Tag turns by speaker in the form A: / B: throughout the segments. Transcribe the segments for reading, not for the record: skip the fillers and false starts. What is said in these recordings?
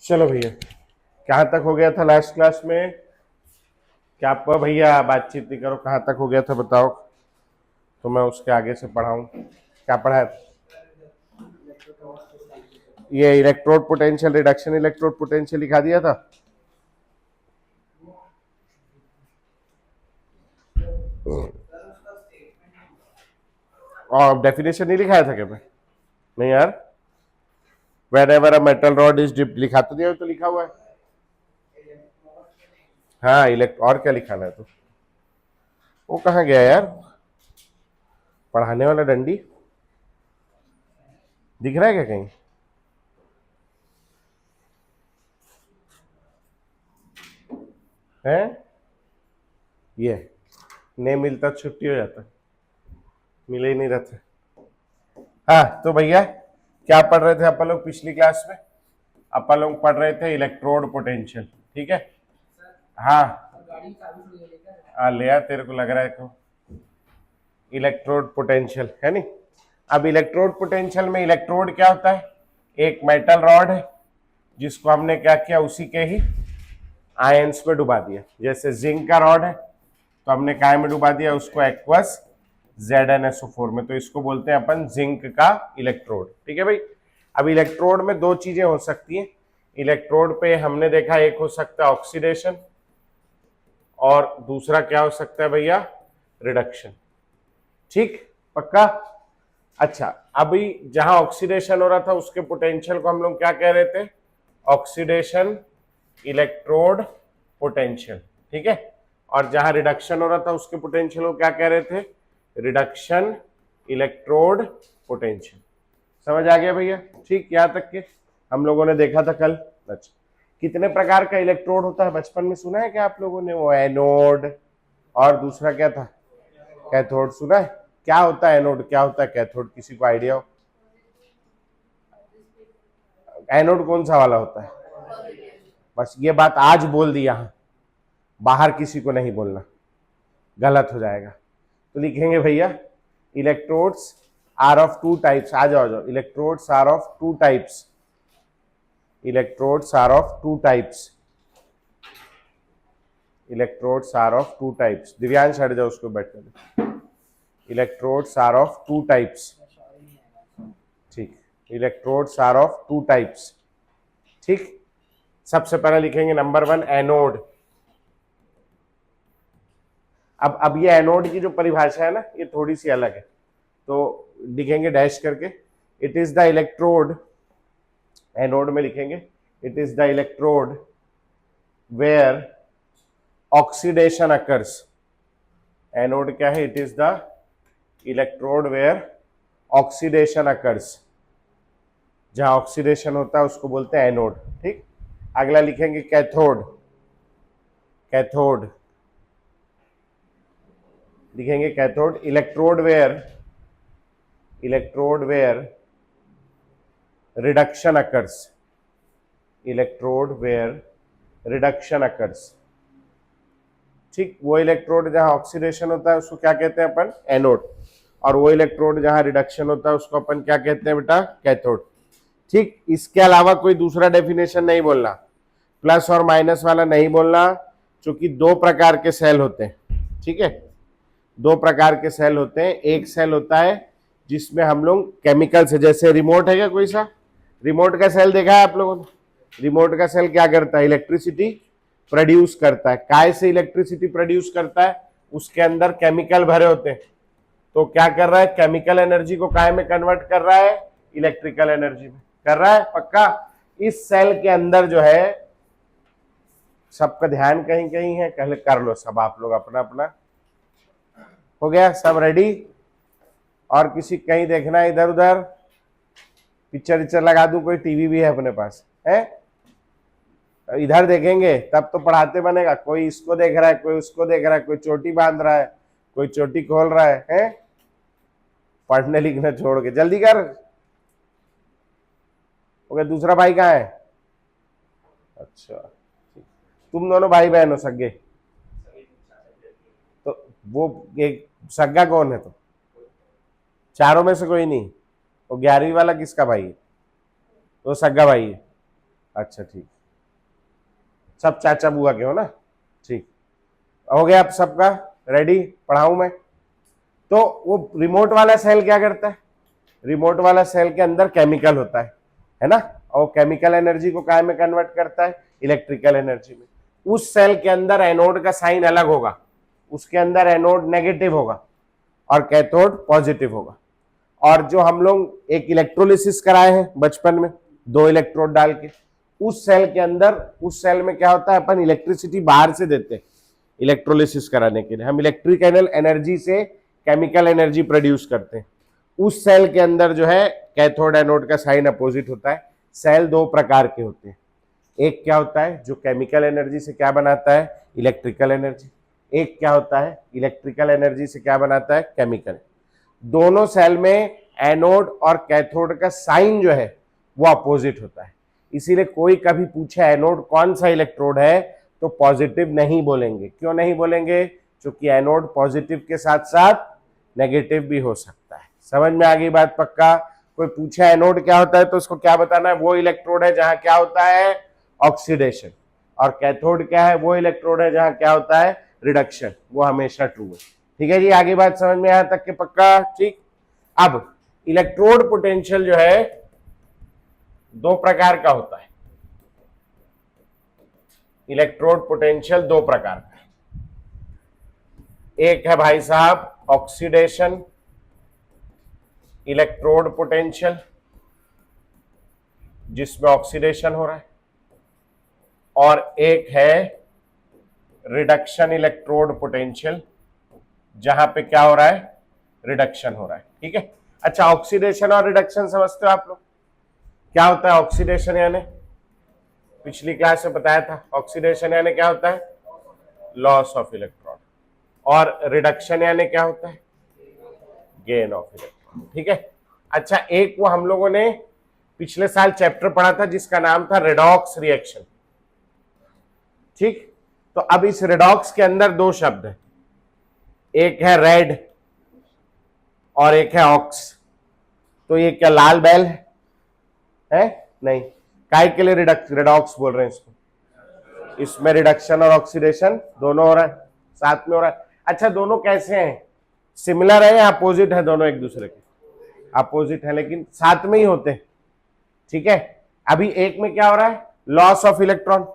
A: चलो भैया, कहाँ तक हो गया था लास्ट क्लास में? क्या आप भैया बातचीत नहीं करो, कहाँ तक हो गया था बताओ, तो मैं उसके आगे से पढ़ाऊँ। क्या पढ़ा है? ये electrode potential, reduction electrode potential लिखा दिया था। और डेफिनेशन नहीं लिखाया था क्या मैं? नहीं यार, whenever a metal rod is dipped लिखा तो दिया, तो लिखा हुआ है। हाँ इलेक्ट, और क्या लिखाना है तो? वो कहाँ गया यार पढ़ाने वाला डंडी? दिख रहा है क्या कहीं? है ये नहीं मिलता, छुट्टी हो जाता, मिले ही नहीं रहते। हाँ तो भैया क्या पढ़ रहे थे अपन लोग पिछली क्लास में? अपन लोग पढ़ रहे थे इलेक्ट्रोड पोटेंशियल, ठीक है। हाँ ले आ, तेरे को लग रहा है तो इलेक्ट्रोड पोटेंशियल है नहीं। अब इलेक्ट्रोड पोटेंशियल में इलेक्ट्रोड क्या होता है? एक मेटल रॉड है जिसको हमने क्या किया, उसी के ही आयंस में डुबा दिया। जैसे जिंक का रॉड है तो हमने काय में डुबा दिया उसको, एक्वस ZnSO4 में, तो इसको बोलते हैं अपन जिंक का इलेक्ट्रोड, ठीक है भाई। अब इलेक्ट्रोड में दो चीजें हो सकती हैं। इलेक्ट्रोड पे हमने देखा एक हो सकता है ऑक्सीडेशन, और दूसरा क्या हो सकता है भैया, रिडक्शन। ठीक, पक्का? अच्छा, अभी जहां ऑक्सीडेशन हो रहा था उसके पोटेंशियल को हम लोग क्या कह रहे थे? ऑक्सीडेशन इलेक्ट्रोड पोटेंशियल, ठीक है। और जहां रिडक्शन हो रहा था उसके पोटेंशियल को क्या कह रहे थे? Reduction electrode potential. समझ आ गया भैया? ठीक, यहां तक के हम लोगों ने देखा था कल। अच्छा, कितने प्रकार का इलेक्ट्रोड होता है बचपन में सुना है क्या आप लोगों ने? वो एनोड, और दूसरा क्या था? कैथोड। सुना है? क्या होता है एनोड, क्या होता है कैथोड, किसी को आइडिया हो? एनोड कौन सा वाला होता है? बस ये बात आज बोल दी, यहां बाहर किसी को नहीं बोलना, गलत हो जाएगा। तो लिखेंगे भैया electrodes are of two types. आ जाओ जाओ, electrodes are of two types. Electrodes are of two types. Electrodes are of two types. Divyansh हट जाओ, उसको बैठने दो। Electrodes are of two types, ठीक। Electrodes are of two types, ठीक। सबसे पहले लिखेंगे नंबर 1 एनोड। अब ये एनोड की जो परिभाषा है ना, ये थोड़ी सी अलग है, तो लिखेंगे डैश करके, it is the electrode, anode में लिखेंगे it is the electrode where oxidation occurs. Anode क्या है? It is the electrode where oxidation occurs. जहां ऑक्सीडेशन होता है उसको बोलते हैं एनोड, ठीक। अगला लिखेंगे कैथोड। कैथोड लिखेंगे cathode, electrode where reduction occurs. Electrode where reduction occurs, ठीक। वो इलेक्ट्रोड जहां ऑक्सीडेशन होता है उसको क्या कहते हैं अपन? एनोड। और वो इलेक्ट्रोड जहां रिडक्शन होता है उसको अपन क्या कहते हैं बेटा? कैथोड, ठीक। इसके अलावा कोई दूसरा डेफिनेशन नहीं बोलना, प्लस और माइनस वाला नहीं बोलना, क्योंकि दो प्रकार के सेल होते हैं, ठीक है। दो प्रकार के सेल होते हैं। एक सेल होता है जिसमें हम लोग केमिकल से, जैसे रिमोट है क्या कोई सा? रिमोट का सेल देखा है आप लोगों ने? रिमोट का सेल क्या करता है? इलेक्ट्रिसिटी प्रोड्यूस करता है। काय से इलेक्ट्रिसिटी प्रोड्यूस करता है? उसके अंदर केमिकल भरे होते हैं। तो क्या कर रहा है? केमिकल एनर्जी को काय में कन्वर्ट कर रहा है? इलेक्ट्रिकल एनर्जी में कर रहा है, पक्का? इस सेल के अंदर जो है, सबका ध्यान कहीं कहीं है, पहले कर लो सब आप लोग अपना अपना। हो गया सब रेडी? और किसी कहीं देखना है इधर उधर? पिक्चर विक्चर लगा दूं? कोई टीवी भी है अपने पास है? इधर देखेंगे तब तो पढ़ाते बनेगा। कोई इसको देख रहा है, कोई उसको देख रहा है, कोई चोटी बांध रहा है, कोई चोटी खोल रहा है? पढ़ने लिखना छोड़ के जल्दी कर। ओके, दूसरा भाई कहाँ है? अच्छा, तुम दोनों भाई बहन हो सगे? तो वो एक सगा कौन है? तो चारों में से कोई नहीं? वो 11वीं वाला किसका भाई है? तो सगा भाई है। अच्छा ठीक, सब चाचा बुआ के हो ना, ठीक हो गया। आप सबका रेडी, पढ़ाऊं मैं? तो वो रिमोट वाला सेल क्या करता है? रिमोट वाला सेल के अंदर केमिकल होता है ना, और केमिकल एनर्जी को काय में कन्वर्ट करता है? इलेक्ट्रिकल एनर्जी में। उस सेल के अंदर एनोड का साइन अलग होगा, उसके अंदर एनोड नेगेटिव होगा और कैथोड पॉजिटिव होगा। और जो हम लोग एक इलेक्ट्रोलिसिस कराए हैं बचपन में, 2 इलेक्ट्रोड डाल के, उस सेल के अंदर, उस सेल में क्या होता है, अपन इलेक्ट्रिसिटी बाहर से देते हैं इलेक्ट्रोलिसिस कराने के लिए। हम इलेक्ट्रिकल एनर्जी से केमिकल एनर्जी प्रोड्यूस करते हैं। उस सेल के अंदर जो है कैथोड एनोड का साइन अपोजिट होता है। सेल 2 प्रकार के होते हैं, एक क्या होता है जो केमिकल एनर्जी से क्या बनाता है? Electrical energy. एक क्या होता है इलेक्ट्रिकल एनर्जी से क्या बनाता है? केमिकल। दोनों सेल में एनोड और कैथोड का साइन जो है वो अपोजिट होता है। इसीलिए कोई कभी पूछे एनोड कौन सा इलेक्ट्रोड है तो पॉजिटिव नहीं बोलेंगे। क्यों नहीं बोलेंगे? क्योंकि एनोड पॉजिटिव के साथ साथ नेगेटिव भी हो सकता है। समझ में आ गई बात? पक्का? कोई पूछे एनोड क्या होता है तो उसको क्या बताना है? वो इलेक्ट्रोड है जहां क्या होता है? ऑक्सीडेशन। और कैथोड क्या है? वो इलेक्ट्रोड है जहां क्या होता है? रिडक्शन। वो हमेशा ट्रू है। ठीक है जी, आगे बात समझ में यहां तक के? पक्का? ठीक। अब इलेक्ट्रोड पोटेंशियल जो है 2 प्रकार का होता है। इलेक्ट्रोड पोटेंशियल 2 प्रकार का है। एक है भाई साहब ऑक्सीडेशन इलेक्ट्रोड पोटेंशियल, जिसमें ऑक्सीडेशन हो रहा है, और एक है रिडक्शन इलेक्ट्रोड पोटेंशियल, जहां पे क्या हो रहा है? रिडक्शन हो रहा है। ठीक है। अच्छा, ऑक्सीडेशन और रिडक्शन समझते हो आप लोग? क्या होता है ऑक्सीडेशन? यानी पिछली क्लास में बताया था, ऑक्सीडेशन यानी क्या होता है? Loss of electron. और रिडक्शन यानी क्या होता है? Gain of electron. ठीक है। अच्छा, एक वो हम लोगों ने पिछले साल चैप्टर पढ़ा था जिसका नाम था रेडॉक्स रिएक्शन। ठीक। तो अब इस रेडॉक्स के अंदर 2 शब्द है, एक है रेड और एक है ऑक्स। तो ये क्या लाल बैल है? नहीं। काय के लिए रेडॉक्स बोल रहे हैं इसको? इसमें रिडक्शन और ऑक्सीडेशन दोनों हो रहा है, साथ में हो रहा है। अच्छा, दोनों कैसे हैं? सिमिलर है या अपोजिट है? दोनों एक दूसरे के अपोजिट है, लेकिन साथ में ही होते हैं। ठीक है। अभी एक में क्या हो रहा है? Loss of electron.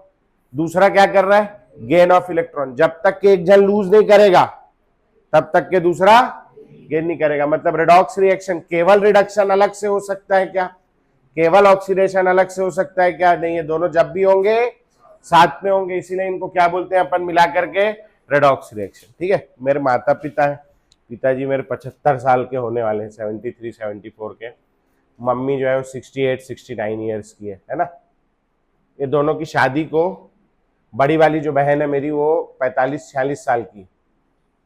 A: दूसरा क्या कर रहा है? Gain of electron. जब तक के एक जन लूज नहीं करेगा तब तक के दूसरा गेन नहीं करेगा। मतलब रेडॉक्स रिएक्शन केवल रिडक्शन अलग से हो सकता है क्या? केवल ऑक्सीडेशन अलग से हो सकता है क्या? नहीं, ये दोनों जब भी होंगे साथ में होंगे। इसीलिए इनको क्या बोलते हैं अपन मिला करके? Redox reaction. ठीक है। मेरे माता पिता है, पिताजी मेरे 75 साल के होने वाले हैं, 73 74 के। मम्मी जो है वो 68 69 ईयर्स की है ना। ये दोनों की शादी को, बड़ी वाली जो बहन है मेरी वो 45 46 साल की,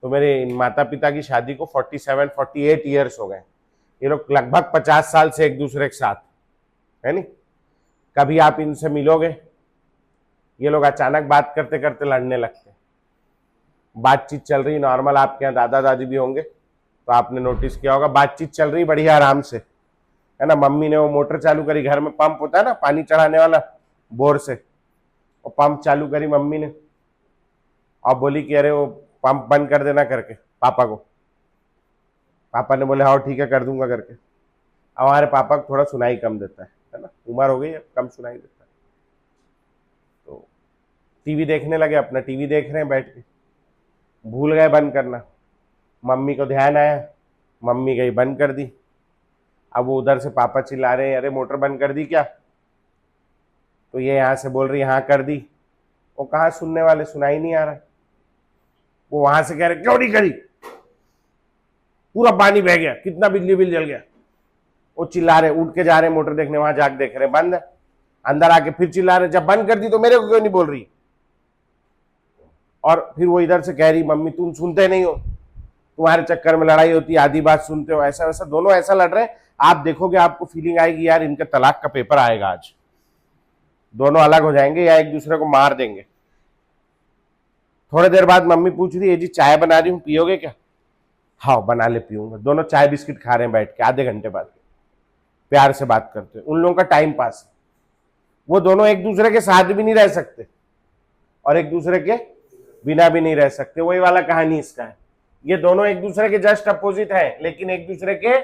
A: तो मेरे माता पिता की शादी को 47 48 ईयर्स हो गए। ये लोग लगभग 50 साल से एक दूसरे के साथ है। नहीं, कभी आप इनसे मिलोगे, ये लोग अचानक बात करते करते लड़ने लगते हैं। बातचीत चल रही नॉर्मल, आपके यहाँ दादा दादी भी होंगे तो आपने नोटिस किया होगा, बातचीत चल रही बढ़िया आराम से है ना। मम्मी ने वो मोटर चालू करी, घर में पंप होता है ना पानी चढ़ाने वाला बोर से, वो पंप चालू करी मम्मी ने और बोली कि अरे वो पंप बंद कर देना करके पापा को। पापा ने बोले हाँ ठीक है कर दूंगा करके। अब हमारे पापा को थोड़ा सुनाई कम देता है ना, उम्र हो गई है, कम सुनाई देता है। तो टीवी देखने लगे, अपना टीवी देख रहे हैं बैठ के, भूल गए बंद करना। मम्मी को ध्यान आया, मम्मी गई बंद कर दी। अब वो उधर से पापा चिल्ला रहे हैं अरे मोटर बंद कर दी क्या? तो ये यहाँ से बोल रही हाँ कर दी। वो कहाँ सुनने वाले, सुनाई नहीं आ रहा। वो वहां से कह रहे क्यों नहीं करी, पूरा पानी बह गया, कितना बिजली बिल जल गया। वो चिल्ला रहे, उठ के जा रहे मोटर देखने, वहां जाके देख रहे बंद है। अंदर आके फिर चिल्ला रहे जब बंद कर दी तो मेरे को क्यों नहीं बोल रही। और फिर वो इधर से कह रही मम्मी तुम सुनते नहीं हो, तुम्हारे चक्कर में लड़ाई होती, आधी बात सुनते हो। ऐसा वैसा दोनों ऐसा लड़ रहे हैं, आप देखोगे आपको फीलिंग आएगी यार इनके तलाक का पेपर आएगा आज, दोनों अलग हो जाएंगे या एक दूसरे को मार देंगे। थोड़ी देर बाद मम्मी पूछ रही है जी चाय बना रही हूँ पियोगे क्या? हाँ बना ले पीऊंगा। दोनों चाय बिस्किट खा रहे हैं बैठ के, आधे घंटे बाद प्यार से बात करते हैं। उन लोगों का टाइम पास है। वो दोनों एक दूसरे के साथ भी नहीं रह सकते, और एक दूसरे के बिना भी नहीं रह सकते, वही वाला कहानी इसका है। ये दोनों एक दूसरे के जस्ट अपोजिट है, लेकिन एक दूसरे के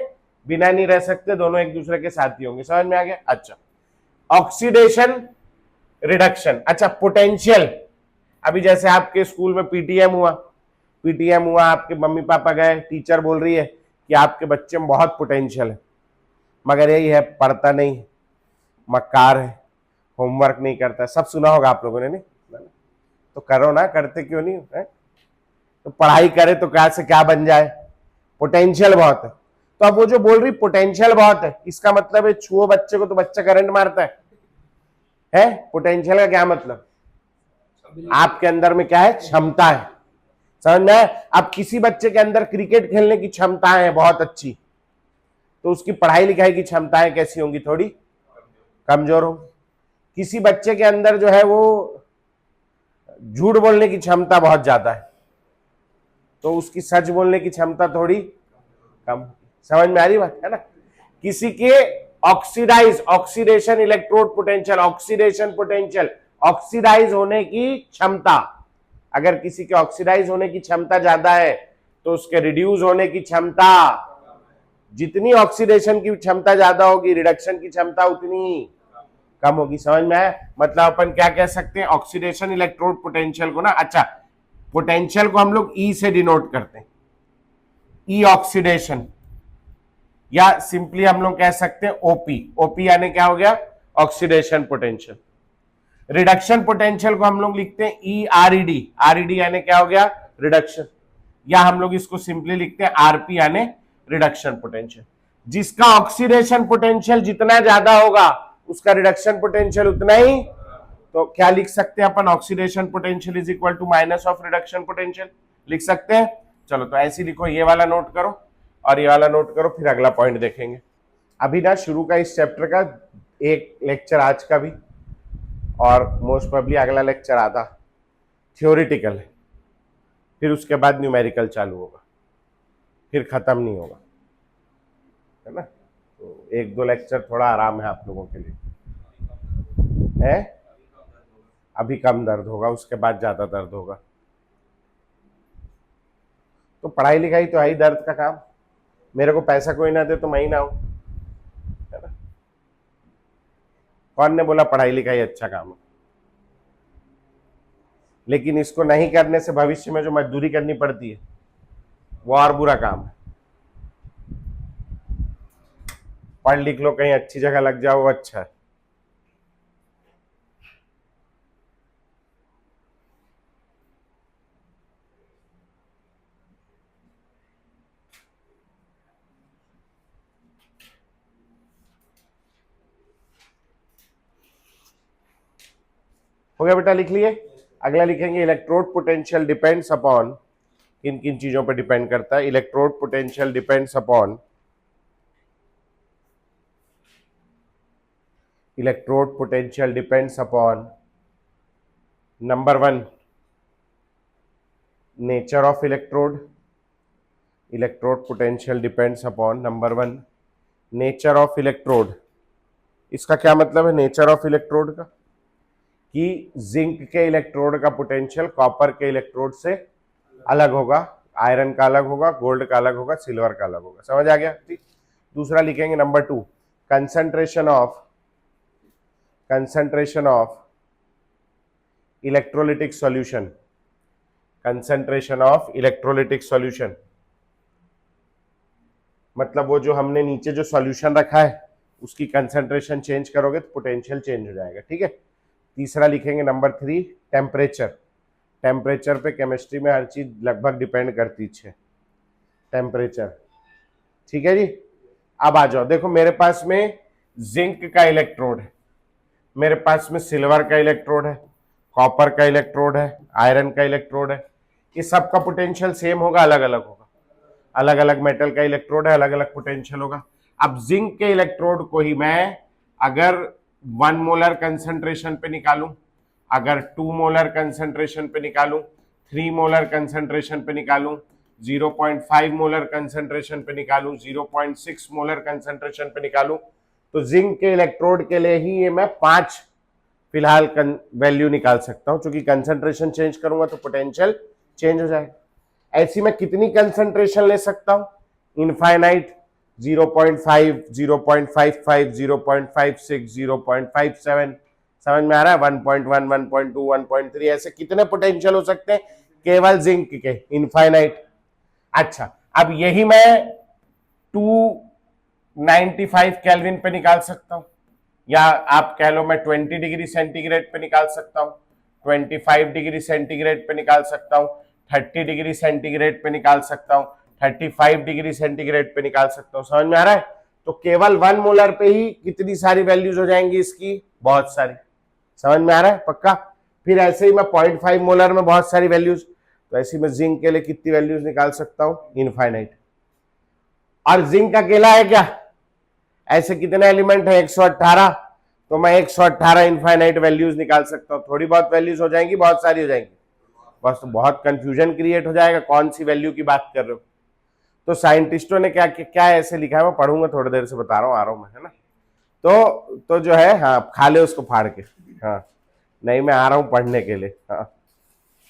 A: बिना नहीं रह सकते, दोनों एक दूसरे के साथी होंगे। समझ में आ गया? अच्छा, ऑक्सीडेशन रिडक्शन। अच्छा, पोटेंशियल, अभी जैसे आपके स्कूल में पीटीएम हुआ, आपके मम्मी पापा गए, टीचर बोल रही है कि आपके बच्चे में बहुत पोटेंशियल है, मगर यही है पढ़ता नहीं, मक्कार है, होमवर्क नहीं करता। सब सुना होगा आप लोगों ने, नहीं? तो करो ना, करते क्यों नहीं है? तो पढ़ाई करे तो क्या से क्या बन जाए, पोटेंशियल बहुत है। तो अब वो जो बोल रही पोटेंशियल बहुत है, इसका मतलब है छुओ बच्चे को तो बच्चा करंट मारता है? पोटेंशियल का क्या मतलब? आपके अंदर में क्या है? क्षमता है। समझ में? अब किसी बच्चे के अंदर क्रिकेट खेलने की क्षमता है बहुत अच्छी, तो उसकी पढ़ाई लिखाई की क्षमताएं कैसी होंगी? थोड़ी कमजोर होंगी। किसी बच्चे के अंदर जो है वो झूठ बोलने की क्षमता बहुत ज्यादा है, तो उसकी सच बोलने की क्षमता थोड़ी कम। समझ में आ रही बात है ना? किसी के ऑक्सीडेशन इलेक्ट्रोड पोटेंशियल, ऑक्सीडाइज होने की क्षमता, अगर किसी के ऑक्सीडाइज होने की क्षमता ज्यादा है तो उसके रिड्यूस होने की क्षमता, जितनी ऑक्सीडेशन की क्षमता ज्यादा होगी रिडक्शन की क्षमता उतनी कम होगी। समझ में आया? मतलब अपन क्या कह सकते हैं ऑक्सीडेशन इलेक्ट्रोड पोटेंशियल को ना, अच्छा पोटेंशियल को हम लोग ई से डिनोट करते हैं, ई ऑक्सीडेशन, या सिंपली हम लोग कह सकते हैं ओपी यानी क्या हो गया? Oxidation potential. रिडक्शन पोटेंशियल को हम लोग लिखते हैं ई आरईडी यानी क्या हो गया? रिडक्शन, या हम लोग इसको सिंपली लिखते हैं आरपी यानी रिडक्शन पोटेंशियल। जिसका ऑक्सीडेशन पोटेंशियल जितना ज्यादा होगा उसका रिडक्शन पोटेंशियल उतना ही, तो क्या लिख सकते हैं अपन? Oxidation potential is equal to minus of reduction potential लिख सकते हैं। चलो तो ऐसे लिखो, ये वाला नोट करो और ये वाला नोट करो, फिर अगला पॉइंट देखेंगे। अभी ना शुरू का इस चैप्टर का एक लेक्चर आज का भी, और मोस्ट प्रोबेबली अगला लेक्चर आधा थ्योरेटिकल है, फिर उसके बाद न्यूमेरिकल चालू होगा, फिर खत्म नहीं होगा, है ना? तो एक दो लेक्चर थोड़ा आराम है आप लोगों के लिए, है? अभी कम दर्द होगा, उसके बाद ज्यादा दर्द होगा। तो पढ़ाई लिखाई तो है दर्द का काम, मेरे को पैसा कोई ना दे तो मैं ही ना हूं, है ना? कौन ने बोला पढ़ाई लिखाई अच्छा काम है? लेकिन इसको नहीं करने से भविष्य में जो मजदूरी करनी पड़ती है वो और बुरा काम है। पढ़ लिख लो, कहीं अच्छी जगह लग जाओ, वो अच्छा है। हो गया बेटा, लिख लिए? अगला लिखेंगे इलेक्ट्रोड पोटेंशियल डिपेंड्स अपॉन, किन किन चीजों पर डिपेंड करता है? Electrode potential depends upon, electrode potential depends upon number 1 nature of electrode. Electrode potential depends upon number 1 nature of electrode. इसका क्या मतलब है नेचर ऑफ इलेक्ट्रोड का? कि जिंक के इलेक्ट्रोड का पोटेंशियल कॉपर के इलेक्ट्रोड से अलग होगा, आयरन का अलग होगा, गोल्ड का अलग होगा, सिल्वर का अलग होगा। समझ आ गया? ठीक। दूसरा लिखेंगे number 2 concentration of electrolytic solution. Concentration of electrolytic solution मतलब वो जो हमने नीचे जो सॉल्यूशन रखा है उसकी कंसंट्रेशन चेंज करोगे तो पोटेंशियल चेंज हो जाएगा। ठीक है। तीसरा लिखेंगे नंबर 3 टेम्परेचर। टेम्परेचर पे केमिस्ट्री में हर चीज लगभग डिपेंड करती है, टेम्परेचर। ठीक है जी। अब आ जाओ, देखो मेरे पास में जिंक का इलेक्ट्रोड है, मेरे पास में सिल्वर का इलेक्ट्रोड है, कॉपर का इलेक्ट्रोड है, आयरन का इलेक्ट्रोड है। ये सबका पोटेंशियल सेम होगा, अलग अलग होगा? अलग अलग मेटल का इलेक्ट्रोड है, अलग अलग पोटेंशियल होगा। अब जिंक के इलेक्ट्रोड को ही मैं अगर 1 मोलर कंसंट्रेशन पे निकालूं, अगर 2 मोलर कंसंट्रेशन पे निकालूं, 3 मोलर कंसंट्रेशन पे निकालूं, 0.5 मोलर कंसंट्रेशन पे निकालूं, 0.6 मोलर कंसंट्रेशन पे निकालूं, तो जिंक के इलेक्ट्रोड के लिए ही ये मैं 5 फिलहाल वैल्यू निकाल सकता हूं, क्योंकि कंसंट्रेशन चेंज करूंगा तो पोटेंशियल चेंज हो जाएगा। ऐसी मैं कितनी कंसंट्रेशन ले सकता हूं? इनफाइनाइट, 0.5, 0.55, 0.56, 0.57, समझ में आ रहा है? 1.1, 1.2, 1.3, ऐसे कितने पोटेंशियल हो सकते हैं केवल जिंक के? इनफाइनाइट। अच्छा, अब यही मैं 295 केल्विन पे निकाल सकता हूं, या आप कह लो मैं 20 डिग्री सेंटीग्रेड पे निकाल सकता हूं, 25 डिग्री सेंटीग्रेड पे निकाल सकता हूं, 30 डिग्री सेंटीग्रेड पे निकाल सकता हूं, 35 डिग्री सेंटीग्रेड पे निकाल सकता हूं। समझ में आ रहा है? तो केवल 1 मोलर पे ही कितनी सारी वैल्यूज हो जाएंगी इसकी? बहुत सारी। समझ में आ रहा है? पक्का? फिर ऐसे ही मैं 0.5 मोलर में बहुत सारी वैल्यूज, तो ऐसे मैं जिंक के लिए कितनी वैल्यूज निकाल सकता हूं? इनफाइनाइट। और जिंक अकेला है क्या? ऐसे कितने एलिमेंट है? 118, तो मैं 118 इनफाइनाइट वैल्यूज निकाल सकता हूं। थोड़ी बहुत वैल्यूज हो जाएंगी, बहुत सारी हो जाएंगी? बस तो बहुत कंफ्यूजन क्रिएट हो जाएगा, कौन सी वैल्यू की बात कर रहे हो। तो साइंटिस्टों ने क्या क्या ऐसे लिखा है, मैं पढ़ूंगा थोड़ी देर से, बता रहा हूँ, आ रहा हूं मैं, है ना? तो जो है, हाँ, खा ले उसको फाड़ के। हाँ, नहीं, मैं आ रहा हूं पढ़ने के लिए। हाँ,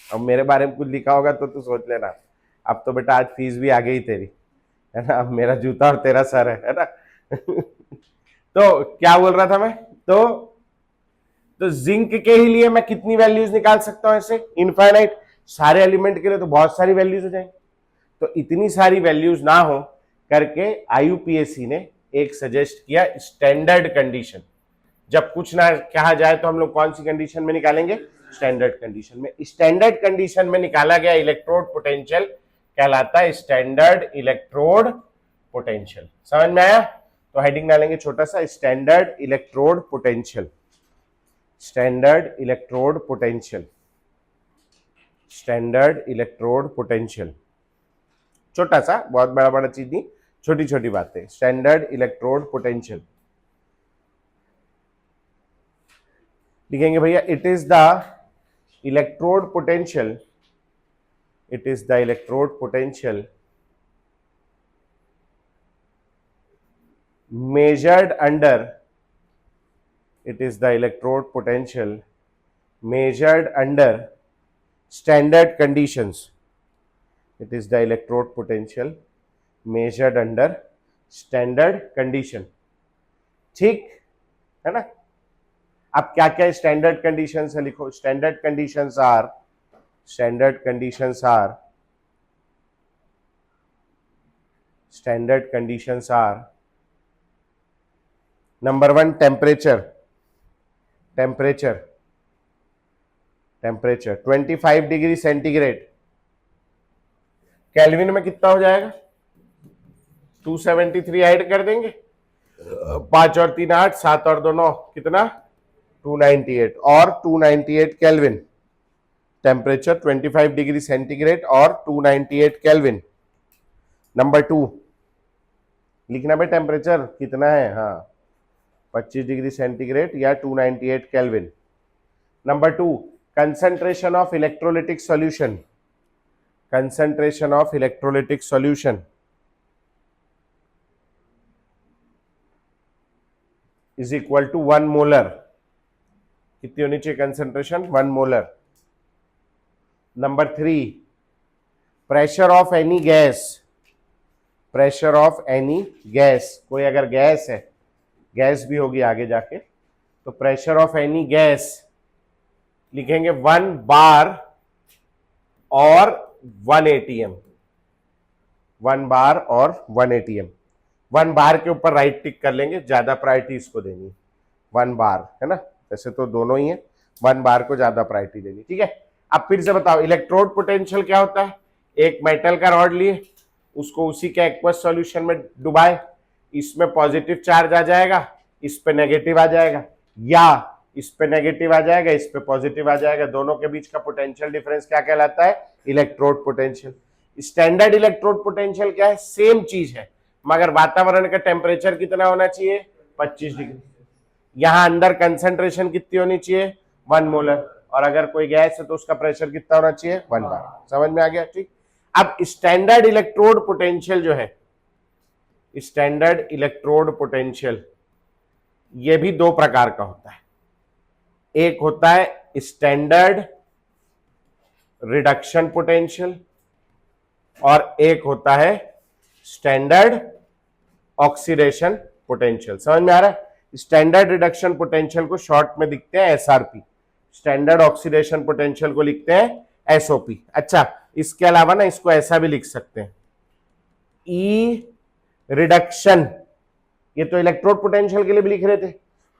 A: अब मेरे बारे में कुछ लिखा होगा तो तू सोच लेना। अब तो बेटा आज फीस भी आ गई तेरी, है ना? अब मेरा जूता और तेरा सर है ना? तो क्या बोल रहा था मैं? तो जिंक के ही लिए मैं कितनी वैल्यूज निकाल सकता हूं ऐसे? इनफाइनाइट। सारे एलिमेंट के लिए तो बहुत सारी वैल्यूज हो जाएंगी। तो इतनी सारी वैल्यूज ना हो करके आईयूपीएसी ने एक सजेस्ट किया, स्टैंडर्ड कंडीशन। जब कुछ ना कहा जाए तो हम लोग कौन सी कंडीशन में निकालेंगे? स्टैंडर्ड कंडीशन में। स्टैंडर्ड कंडीशन में निकाला गया इलेक्ट्रोड पोटेंशियल कहलाता है स्टैंडर्ड इलेक्ट्रोड पोटेंशियल। समझ में आया? तो हेडिंग डालेंगे छोटा सा, standard electrode potential. Standard electrode potential, standard electrode potential. छोटा सा, बहुत बड़ा बड़ा चीज नहीं, छोटी छोटी बातें। स्टैंडर्ड इलेक्ट्रोड पोटेंशियल लिखेंगे भैया, it is the electrode potential, it is the electrode potential measured under, it is the electrode potential measured under standard conditions, it is the electrode potential measured under standard condition। ठीक है ना? अब क्या क्या standard conditions है लिखो। Standard conditions are, standard conditions are, standard conditions are number 1 temperature, temperature, temperature 25 degree centigrade, kelvin में कितना हो जाएगा? 273 ऐड कर देंगे, 5 और 3 8, 7 और 2 9, कितना? 298, और 298 केल्विन। टेम्परेचर 25 डिग्री सेंटीग्रेड और 298 केल्विन। नंबर 2 लिखना भाई, टेम्परेचर कितना है? हाँ, 25 डिग्री सेंटीग्रेड या 298 kelvin. Number 2 concentration of electrolytic solution, concentration of electrolytic solution is equal to 1 molar. कितनी होनी चाहिए concentration? 1 molar. Number 3 pressure of any gas, pressure of any gas, कोई अगर गैस है, गैस भी होगी आगे जाके, तो प्रेशर ऑफ एनी गैस लिखेंगे 1 बार और 1 एटीएम, 1 बार और 1 एटीएम। 1 बार के ऊपर राइट टिक कर लेंगे, ज्यादा प्रायोरिटी इसको देनी है। 1 बार है ना, वैसे तो दोनों ही है, 1 बार को ज्यादा प्रायोरिटी देनी। ठीक है, अब फिर से बताओ, इलेक्ट्रोड पोटेंशियल क्या होता है? एक मेटल का रॉड लिए, उसको उसी के एक्वस सॉल्यूशन में डुबाए, इसमें पॉजिटिव चार्ज आ जाएगा, इस पे नेगेटिव आ जाएगा, या इस पे नेगेटिव आ जाएगा, इस पे पॉजिटिव आ जाएगा। दोनों के बीच का पोटेंशियल डिफरेंस क्या कहलाता है? Electrode potential. Standard electrode potential क्या है? सेम चीज है, मगर वातावरण का टेम्परेचर कितना होना चाहिए? 25 डिग्री। यहां अंदर कंसंट्रेशन कितनी होनी चाहिए? 1 मोलर। और अगर कोई गैस है तो उसका प्रेशर कितना होना चाहिए? 1 बार। समझ में आ गया? ठीक। अब स्टैंडर्ड इलेक्ट्रोड पोटेंशियल जो है, स्टैंडर्ड इलेक्ट्रोड पोटेंशियल, ये भी 2 प्रकार का होता है। एक होता है स्टैंडर्ड रिडक्शन पोटेंशियल और एक होता है स्टैंडर्ड ऑक्सीडेशन पोटेंशियल। समझ में आ रहा है? स्टैंडर्ड रिडक्शन पोटेंशियल को शॉर्ट में लिखते हैं एसआरपी, स्टैंडर्ड ऑक्सीडेशन पोटेंशियल को लिखते हैं एसओपी। अच्छा, इसके अलावा ना इसको ऐसा भी लिख सकते हैं, ई रिडक्शन, ये तो इलेक्ट्रोड पोटेंशियल के लिए भी लिख रहे थे,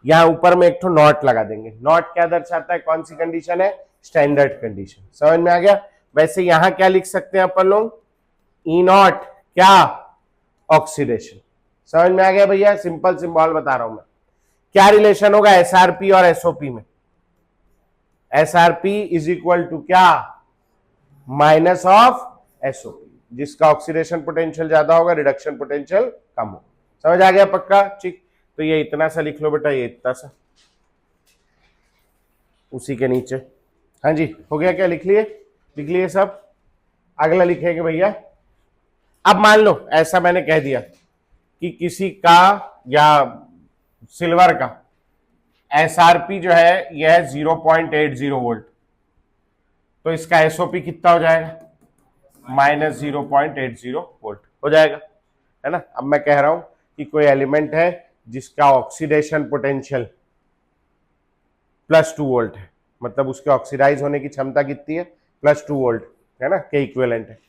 A: यहां ऊपर में एक तो नॉट लगा देंगे। नॉट क्या दर्शाता है, कौन सी कंडीशन है, स्टैंडर्ड कंडीशन। समझ में आ गया? वैसे यहां क्या लिख सकते हैं अपन लोग, ई नॉट क्या, ऑक्सीडेशन। समझ में आ गया भैया? सिंपल सिंबल बता रहा हूं मैं। क्या रिलेशन होगा एसआरपी और एसओपी में, एसआरपी इज इक्वल टू क्या, माइनस ऑफ एसओपी, जिसका ऑक्सीडेशन पोटेंशियल ज्यादा होगा रिडक्शन पोटेंशियल कम होगा। समझ आ गया पक्का? ठीक, तो ये इतना सा लिख लो बेटा, ये इतना सा उसी के नीचे। हाँ जी, हो गया क्या, लिख लिए? लिख लिए सब? अगला लिखेंगे भैया। अब मान लो ऐसा मैंने कह दिया कि किसी का या सिल्वर का एसआरपी जो है यह है 0.80 वोल्ट, तो इसका एसओपी कितना हो जाएगा, माइनस 0.80 वोल्ट हो जाएगा, है ना। अब मैं कह रहा हूं कि कोई एलिमेंट है जिसका ऑक्सीडेशन पोटेंशियल +2 वोल्ट है, मतलब उसके ऑक्सीडाइज होने की क्षमता कितनी है, +2 वोल्ट, है ना, के इक्विवेलेंट है।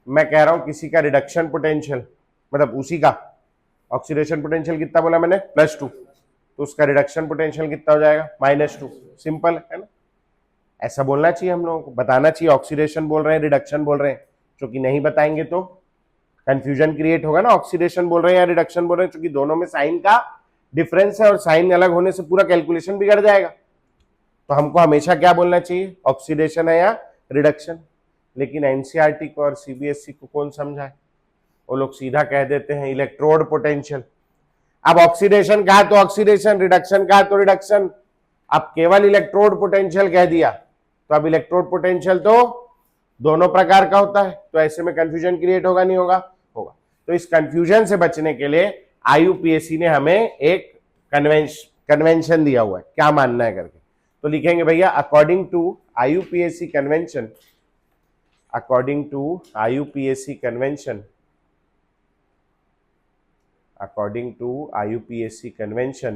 A: मैं कह रहा हूं किसी का रिडक्शन पोटेंशियल, मतलब उसी का ऑक्सीडेशन पोटेंशियल कितना बोला मैंने, +2, तो उसका रिडक्शन पोटेंशियल कितना हो जाएगा, -2। सिंपल है ना, ऐसा बोलना चाहिए हम लोगों को, बताना चाहिए ऑक्सीडेशन बोल रहे हैं रिडक्शन बोल रहे हैं, क्योंकि नहीं बताएंगे तो कंफ्यूजन क्रिएट होगा ना, ऑक्सीडेशन बोल रहे हैं या रिडक्शन बोल रहे हैं, क्योंकि दोनों में साइन का डिफरेंस है और साइन अलग होने से पूरा कैलकुलेशन बिगड़ जाएगा। तो हमको हमेशा क्या बोलना चाहिए, ऑक्सीडेशन है या रिडक्शन। लेकिन एनसीईआरटी को और सीबीएसई को कौन समझाए, वो लोग सीधा कह देते हैं इलेक्ट्रोड पोटेंशियल। अब ऑक्सीडेशन कहा तो ऑक्सीडेशन, रिडक्शन कहा तो रिडक्शन, अब केवल इलेक्ट्रोड पोटेंशियल कह दिया, तो अब इलेक्ट्रोड पोटेंशियल तो दोनों प्रकार का होता है, तो ऐसे में कंफ्यूजन क्रिएट होगा नहीं होगा, होगा। तो इस कंफ्यूजन से बचने के लिए आईयूपीएसी ने हमें एक कन्वेंशन दिया हुआ है, क्या मानना है करके। तो लिखेंगे भैया according to IUPAC convention, according to IUPAC convention, according to IUPAC convention,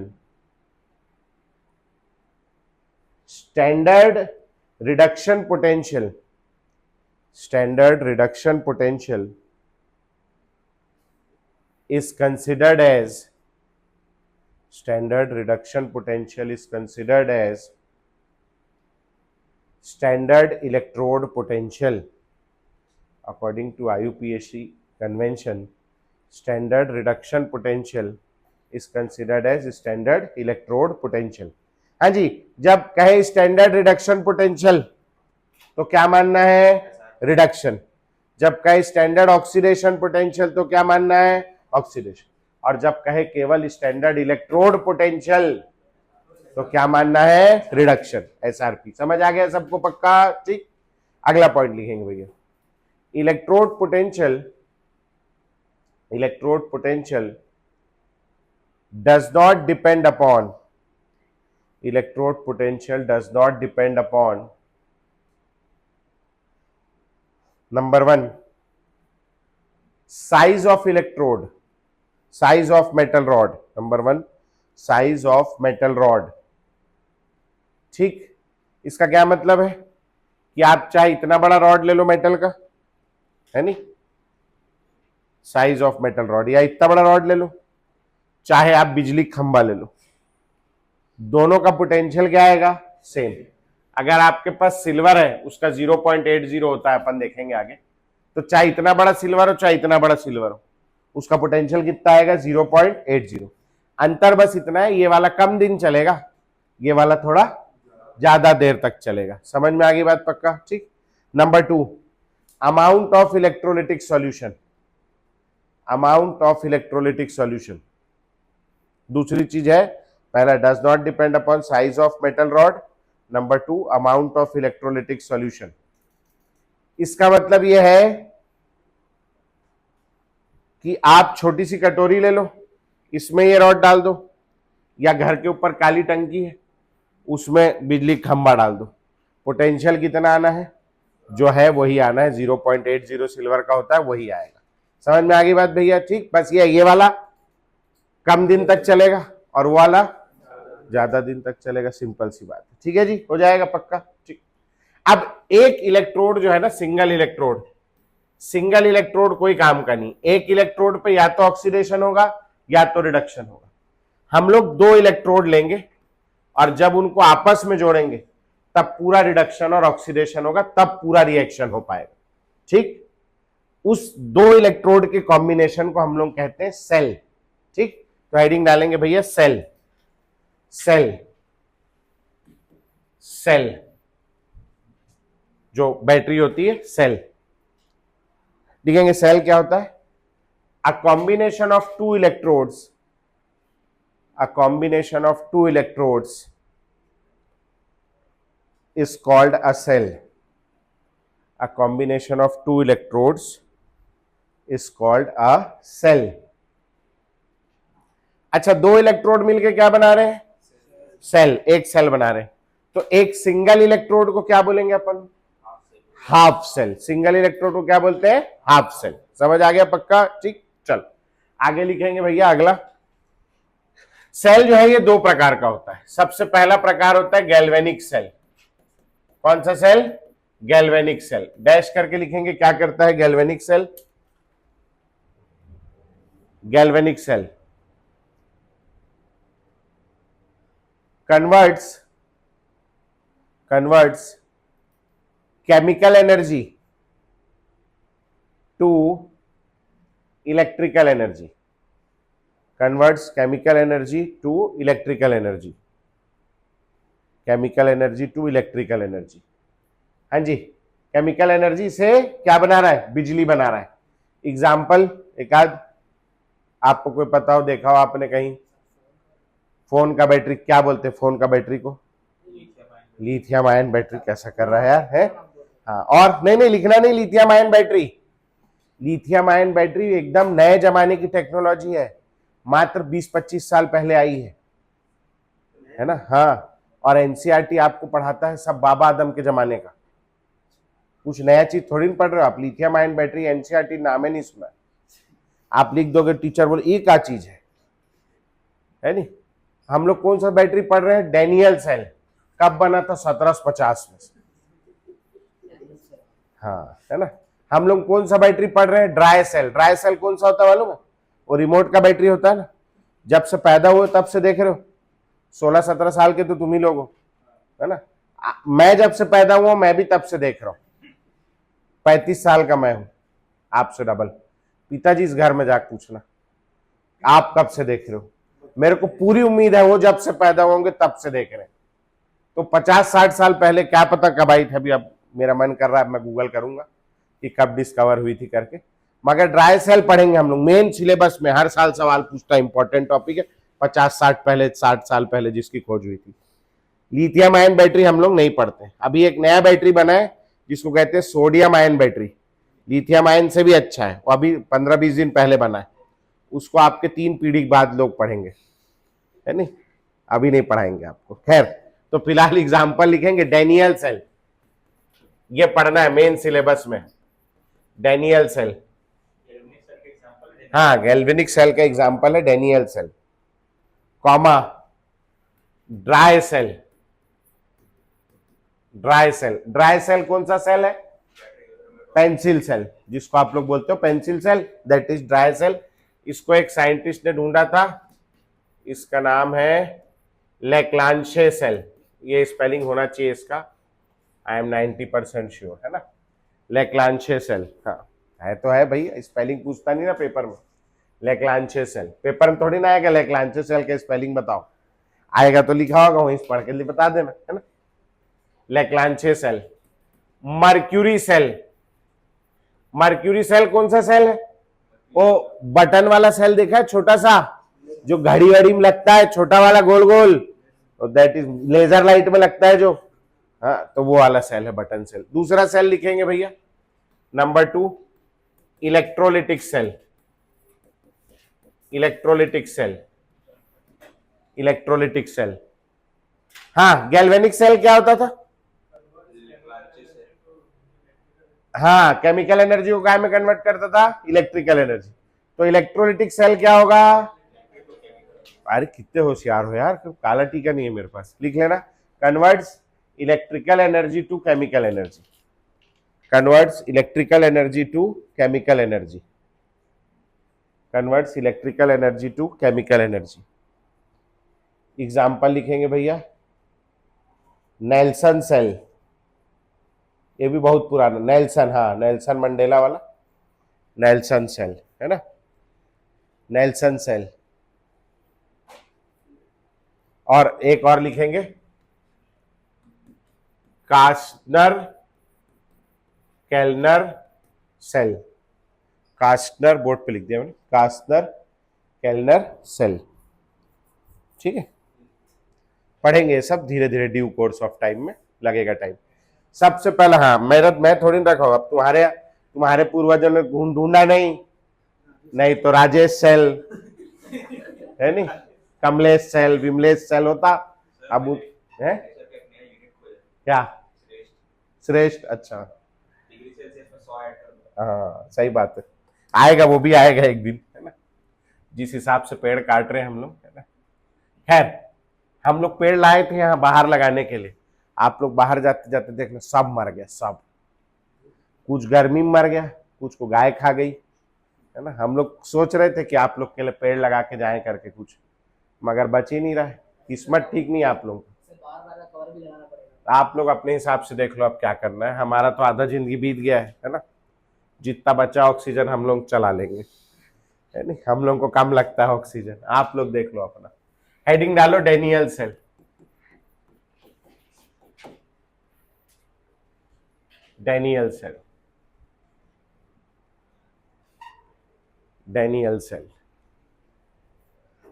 A: standard reduction potential, standard reduction potential is considered as, standard reduction potential is considered as standard electrode potential. According to IUPAC convention, standard reduction potential is considered as standard electrode potential. हाँ जी, जब कहे standard reduction potential तो क्या मानना है, reduction. जब कहे standard oxidation potential तो क्या मानना है, ऑक्सीडेशन। और जब कहे केवल स्टैंडर्ड इलेक्ट्रोड पोटेंशियल तो क्या मानना है, रिडक्शन, एसआरपी। समझ आ गया सबको पक्का? ठीक, अगला पॉइंट लिखेंगे भैया, electrode potential, electrode potential does not depend upon, electrode potential does not depend upon number 1 size of electrode, size of metal rod, number 1 size of metal rod. ठीक, इसका क्या मतलब है कि आप चाहे इतना बड़ा रॉड ले लो मेटल का, है नहीं, साइज ऑफ मेटल रॉड, या इतना बड़ा रॉड ले लो, चाहे आप बिजली खंभा ले लो, दोनों का पोटेंशियल क्या आएगा, सेम। अगर आपके पास सिल्वर है उसका 0.80 होता है, अपन देखेंगे आगे, तो चाहे इतना बड़ा सिल्वर हो चाहे इतना बड़ा सिल्वर हो, उसका पोटेंशियल कितना आएगा, 0.80। अंतर बस इतना है, ये वाला कम दिन चलेगा, ये वाला थोड़ा ज्यादा देर तक चलेगा। समझ में आ गई बात पक्का? ठीक। Number 2 amount of electrolytic solution, amount of electrolytic solution. दूसरी चीज है, पहला does not depend upon size of metal rod, number 2 amount of electrolytic solution. इसका मतलब यह है कि आप छोटी सी कटोरी ले लो, इसमें ये रॉड डाल दो, या घर के ऊपर काली टंकी है उसमें बिजली खंबा डाल दो, पोटेंशियल कितना आना है, जो है वही आना है, 0.80 सिल्वर का होता है वही आएगा। समझ में आ गई बात भैया? ठीक, बस ये वाला कम दिन तक चलेगा और वो वाला ज्यादा दिन तक चलेगा, सिंपल सी बात है। ठीक है जी, हो जाएगा पक्का। ठीक, अब एक इलेक्ट्रोड जो है ना, सिंगल इलेक्ट्रोड कोई काम का नहीं, एक इलेक्ट्रोड पे या तो ऑक्सीडेशन होगा या तो रिडक्शन होगा। हम लोग दो इलेक्ट्रोड लेंगे और जब उनको आपस में जोड़ेंगे तब पूरा रिडक्शन और ऑक्सीडेशन होगा, तब पूरा रिएक्शन हो पाएगा। ठीक, उस दो इलेक्ट्रोड के कॉम्बिनेशन को हम लोग कहते हैं सेल। ठीक, तो हेडिंग डालेंगे भैया सेल, सेल, सेल, जो बैटरी होती है सेल। लिखेंगे सेल क्या होता है, a combination of two electrodes, a combination of two electrodes is called a cell. A combination of two electrodes is called a cell. अच्छा, दो इलेक्ट्रोड मिलके क्या बना रहे हैं, सेल, एक सेल बना रहे हैं। तो एक सिंगल इलेक्ट्रोड को क्या बोलेंगे अपन, हाफ सेल। सिंगल इलेक्ट्रोड को क्या बोलते हैं, हाफ सेल। समझ आ गया पक्का? ठीक, चलो आगे लिखेंगे भैया अगला। सेल जो है ये दो प्रकार का होता है। सबसे पहला प्रकार होता है गैल्वेनिक सेल। कौन सा सेल, गैल्वेनिक सेल। डैश करके लिखेंगे क्या करता है galvanic cell. Galvanic cell converts chemical energy to electrical energy, converts chemical energy to electrical energy, chemical energy to electrical energy। हाँ जी, केमिकल एनर्जी से क्या बना रहा है, बिजली बना रहा है। एग्जाम्पल एक आध आपको कोई पता हो, देखा हो आपने कहीं, फोन का बैटरी क्या बोलते हैं, फोन का बैटरी को लिथियम आयन बैटरी। कैसा कर रहा है यार, है? हाँ, और नहीं लिखना नहीं, lithium ion battery, lithium ion battery एकदम नए जमाने की टेक्नोलॉजी है, मात्र 20-25 साल पहले आई है ना। हाँ, और एनसीईआरटी आपको पढ़ाता है सब बाबा आदम के जमाने का, कुछ नया चीज थोड़ी ना पढ़ रहे हो आप। लिथियम आयन बैटरी एनसीईआरटी नाम है नहीं सुना, आप लिख दोगे टीचर बोले ये क्या चीज है नहीं। हम लोग कौन सा बैटरी पढ़ रहे हैं, डैनियल सेल। कब बना था, 1750 में। हाँ, है ना। हम लोग कौन सा बैटरी पढ़ रहे हैं, ड्राई सेल। ड्राई सेल कौन सा होता है मालूम है, वो रिमोट का बैटरी होता है ना। जब से पैदा हुए तब से देख रहे हो, 16-17 साल के तो तुम ही लोग हो, है ना। मैं जब से पैदा हुआ मैं भी तब से देख रहा हूं, 35 साल का मैं हूं, आपसे डबल। पिताजी इस घर में जाकर पूछना आप कब से देख रहे हो। मेरे को पूरी उम्मीद है वो जब से पैदा होंगे तब से देख रहे हैं। तो 50-60 साल पहले क्या पता कब आई थी। अभी अब मेरा मन कर रहा है मैं गूगल करूंगा कि कब डिस्कवर हुई थी करके। मगर ड्राई सेल पढ़ेंगे हम लोग मेन सिलेबस में, हर साल सवाल पूछता है, इंपॉर्टेंट टॉपिक है। 50-60 साल पहले जिसकी खोज हुई थी। लिथियम आयन बैटरी हम लोग नहीं पढ़ते। अभी एक नया बैटरी बना है जिसको कहते हैं sodium ion battery, lithium ion से भी अच्छा है, वो अभी 15-20 दिन पहले बना है। उसको आपके 3 पीढ़ी बाद लोग पढ़ेंगे, है नहीं, अभी नहीं पढ़ाएंगे आपको। खैर, तो फिलहाल एग्जाम्पल लिखेंगे डैनियल सेल, ये पढ़ना है मेन सिलेबस में, डैनियल सेल। हाँ, गैल्वेनिक सेल का एग्जाम्पल है Daniel cell, comma dry cell. Dry cell, dry cell कौन सा सेल है, पेंसिल सेल, जिसको आप लोग बोलते हो pencil cell, that is dry cell. इसको एक साइंटिस्ट ने ढूंढा था, इसका नाम है लेक्लांशे सेल। ये स्पेलिंग होना चाहिए इसका, आई एम 90% श्योर, है ना, लेक्लांशे सेल। हाँ, है तो है भाई, स्पेलिंग पूछता नहीं ना पेपर में। लेक्लांशे सेल पेपर में थोड़ी ना आएगा, लेक्लांशे सेल का स्पेलिंग बताओ, आएगा तो लिखा होगा वहीं पढ़ के बता देना, है ना। Leclanche cell. Mercury cell, mercury cell कौन सा सेल है, वो बटन वाला सेल देखा है, छोटा सा जो घड़ी वड़ी में लगता है, छोटा वाला गोल गोल, दैट इज लेजर लाइट में लगता है जो, हाँ, तो वो वाला सेल है बटन सेल। दूसरा सेल लिखेंगे भैया number 2, electrolytic cell. Electrolytic cell, electrolytic cell हाँ, गैल्वेनिक सेल क्या होता था? हाँ, केमिकल एनर्जी को काय में कन्वर्ट करता था? Electrical energy. तो इलेक्ट्रोलिटिक सेल क्या होगा? अरे कितने होशियार हो यार, काला टीका नहीं है मेरे पास, लिख लेना। Converts electrical energy to chemical energy, converts electrical energy to chemical energy, converts electrical energy to chemical energy. Example लिखेंगे भैया, नेल्सन सेल, ये भी बहुत पुराना, नेल्सन, हाँ नेल्सन मंडेला वाला नेल्सन सेल है ना, नेल्सन सेल। और एक और लिखेंगे, कास्टनर केल्नर सेल, कास्टनर बोर्ड पे लिख दिया मैंने, कास्टनर केल्नर सेल। ठीक है, पढ़ेंगे सब धीरे धीरे, ड्यू कोर्स ऑफ टाइम में, लगेगा टाइम। सबसे पहला, हाँ मैं थोड़ी ना रखा, अब तुम्हारे पूर्वजों ने ढूंढा नहीं तो राजेश सेल है नहीं, कमलेश सेल, विमलेश सेल होता। अब है क्या? श्रेष्ठ, अच्छा हाँ सही बात है, आएगा वो भी आएगा एक दिन, है ना। जिस हिसाब से पेड़ काट रहे हैं हम लोग, है ना। खैर, हम लोग पेड़ लाए थे यहाँ बाहर लगाने के लिए, आप लोग बाहर जाते जाते देखना सब मर गया, सब, कुछ गर्मी में मर गया, कुछ को गाय खा गई, है ना। हम लोग सोच रहे थे कि आप लोग के लिए पेड़ लगा के जाए करके कुछ, मगर बच ही नहीं रहा है, किस्मत ठीक नहीं आप लोग। आप लोग अपने हिसाब से देख लो अब क्या करना है, हमारा तो आधा जिंदगी बीत गया है ना। जितना बचा ऑक्सीजन हम लोग चला लेंगे, है नहीं, हम लोग को कम लगता है ऑक्सीजन, आप लोग देख लो अपना। हेडिंग डालो Daniel cell, Daniel cell, Daniel cell.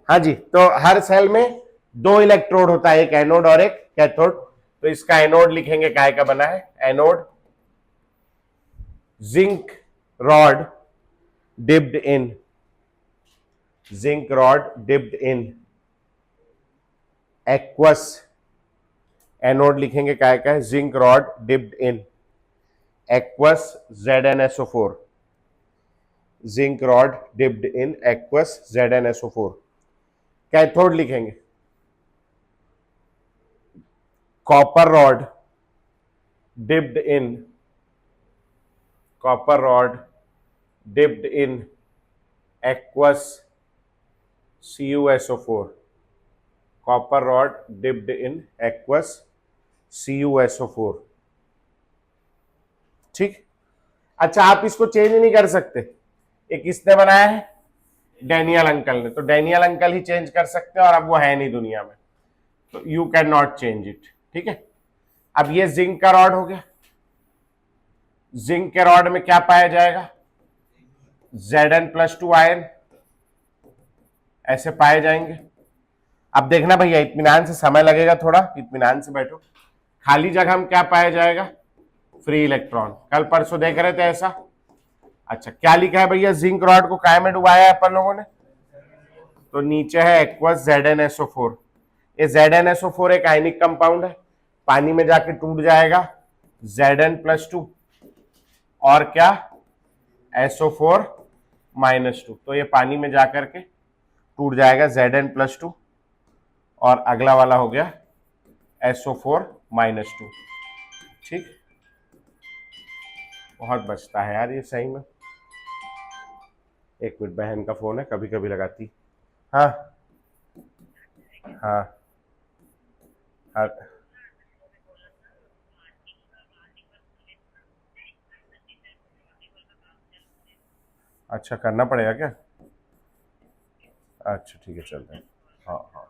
A: हाँ जी, तो हर सेल में 2 इलेक्ट्रोड होता है, एक एनोड और एक कैथोड। तो इसका एनोड लिखेंगे, काय का बना है? Anode zinc rod dipped in, zinc rod dipped in aqueous, anode लिखेंगे काय का है? Zinc rod dipped in aqueous ZnSO4, zinc rod dipped in aqueous ZnSO4। Cathode लिखेंगे copper rod dipped in, copper rod dipped in aqueous CuSO4, copper rod dipped in aqueous CuSO4। ठीक, अच्छा आप इसको change नहीं कर सकते, ये किसने बनाया है? डैनियल अंकल ने, तो डैनियल अंकल ही चेंज कर सकते हैं, और अब वो है नहीं दुनिया में, तो you can not change it. ठीक है, अब ये जिंक का रॉड हो गया, जिंक के रॉड में क्या पाया जाएगा? Zn+2 आयन ऐसे पाए जाएंगे। अब देखना भैया, इत्मीनान से, समय लगेगा थोड़ा, इत्मीनान से बैठो। खाली जगह में क्या पाया जाएगा? Free electron. कल परसों देख रहे थे ऐसा। अच्छा, क्या लिखा है भैया? जिंक रॉड को काय में डुबाया है अपन लोगों ने? तो नीचे है एक्वस ZnSO4। ये ZnSO4 एक आयनिक कंपाउंड है, पानी में जाके टूट जाएगा Zn+2 और क्या? SO4-2। तो ये पानी में जाकर के टूट जाएगा Zn+2, और अगला वाला हो गया SO4-2। ठीक, बहुत बचता है यार ये सही में। एक मिनट, बहन का फोन है, कभी कभी लगाती। हाँ हाँ हाँ, अच्छा करना पड़ेगा क्या? अच्छा ठीक है, चलते हैं। हाँ हाँ,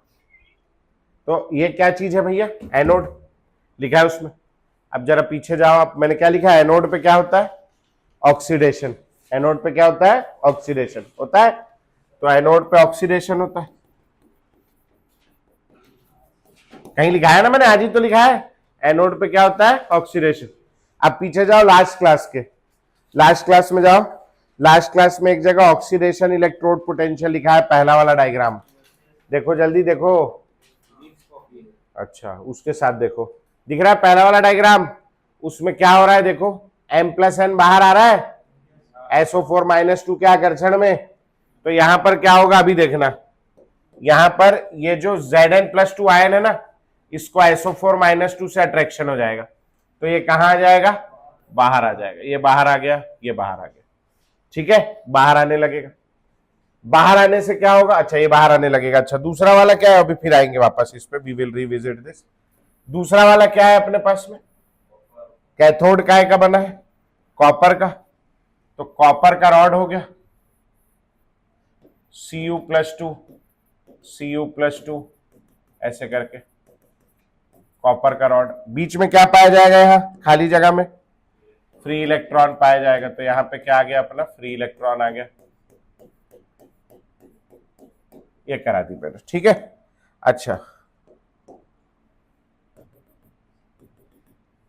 A: तो ये क्या चीज है भैया? एनोड लिखा है उसमें। अब जरा पीछे जाओ आप, मैंने क्या लिखा है? एनोड पे क्या होता है? ऑक्सीडेशन। एनोड पे क्या होता है? ऑक्सीडेशन होता है। तो एनोड पे ऑक्सीडेशन होता है, कहीं लिखा है ना मैंने? आज ही तो लिखा है, एनोड पे क्या होता है? ऑक्सीडेशन। अब पीछे जाओ लास्ट क्लास के, लास्ट क्लास में जाओ। लास्ट क्लास में एक जगह ऑक्सीडेशन इलेक्ट्रोड पोटेंशियल लिखा है, पहला वाला डायग्राम देखो, जल्दी देखो। अच्छा, उसके साथ देखो दिख रहा है पहला वाला डायग्राम, उसमें क्या हो रहा है देखो, M+N बाहर आ रहा है SO4-2 के आकर्षण में। तो यहां पर क्या होगा अभी देखना, यहां पर ये जो Zn+2 आयन है ना, इसको SO4-2 से अट्रैक्शन हो जाएगा, तो ये कहां आ जाएगा, बाहर आ जाएगा। ये बाहर आ गया, ये बाहर आ गया, ठीक है, बाहर आने लगेगा। बाहर आने से क्या होगा, अच्छा ये बाहर आने लगेगा। अच्छा दूसरा वाला क्या है, अभी फिर आएंगे वापस इस पे, वी विल रिविजिट दिस। दूसरा वाला क्या है अपने पास में, कैथोड काय का बना है, कॉपर का, तो कॉपर का रॉड हो गया Cu+2 Cu+2 ऐसे करके, कॉपर का रॉड। बीच में क्या पाया जाएगा, यहां खाली जगह में फ्री इलेक्ट्रॉन पाया जाएगा, तो यहां पे क्या आ गया अपना, फ्री इलेक्ट्रॉन आ गया। ये करा दी मैंने, ठीक है। अच्छा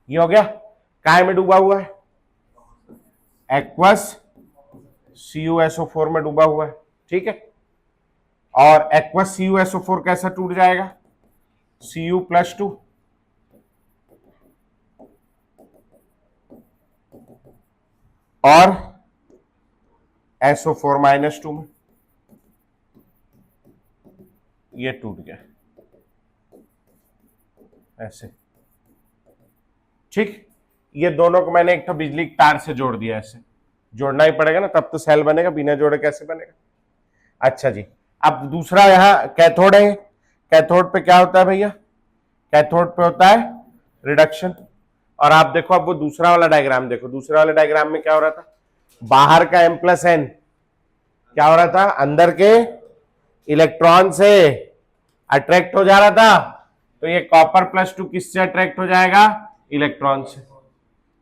A: ये हो गया, काय में डूबा हुआ है, एक्वस CuSO4 में डूबा हुआ है, ठीक है। और एक्वस CuSO4 कैसा टूट जाएगा, Cu+2 और SO4-2 में, ये टूट गया ऐसे, ठीक। ये दोनों को मैंने एक तो बिजली की तार से जोड़ दिया, ऐसे जोड़ना ही पड़ेगा ना, तब तो सेल बनेगा, बिना जोड़े कैसे बनेगा। अच्छा जी, अब दूसरा यहाँ कैथोड है, कैथोड पे क्या होता है भैया, कैथोड पे होता है रिडक्शन। और आप देखो अब वो दूसरा वाला डायग्राम देखो, दूसरे वाले डायग्राम में क्या हो रहा था, बाहर का M+N क्या हो रहा था, अंदर के इलेक्ट्रॉन से अट्रैक्ट हो जा रहा था, तो ये Cu+2 किससे अट्रैक्ट हो जाएगा, इलेक्ट्रॉन से।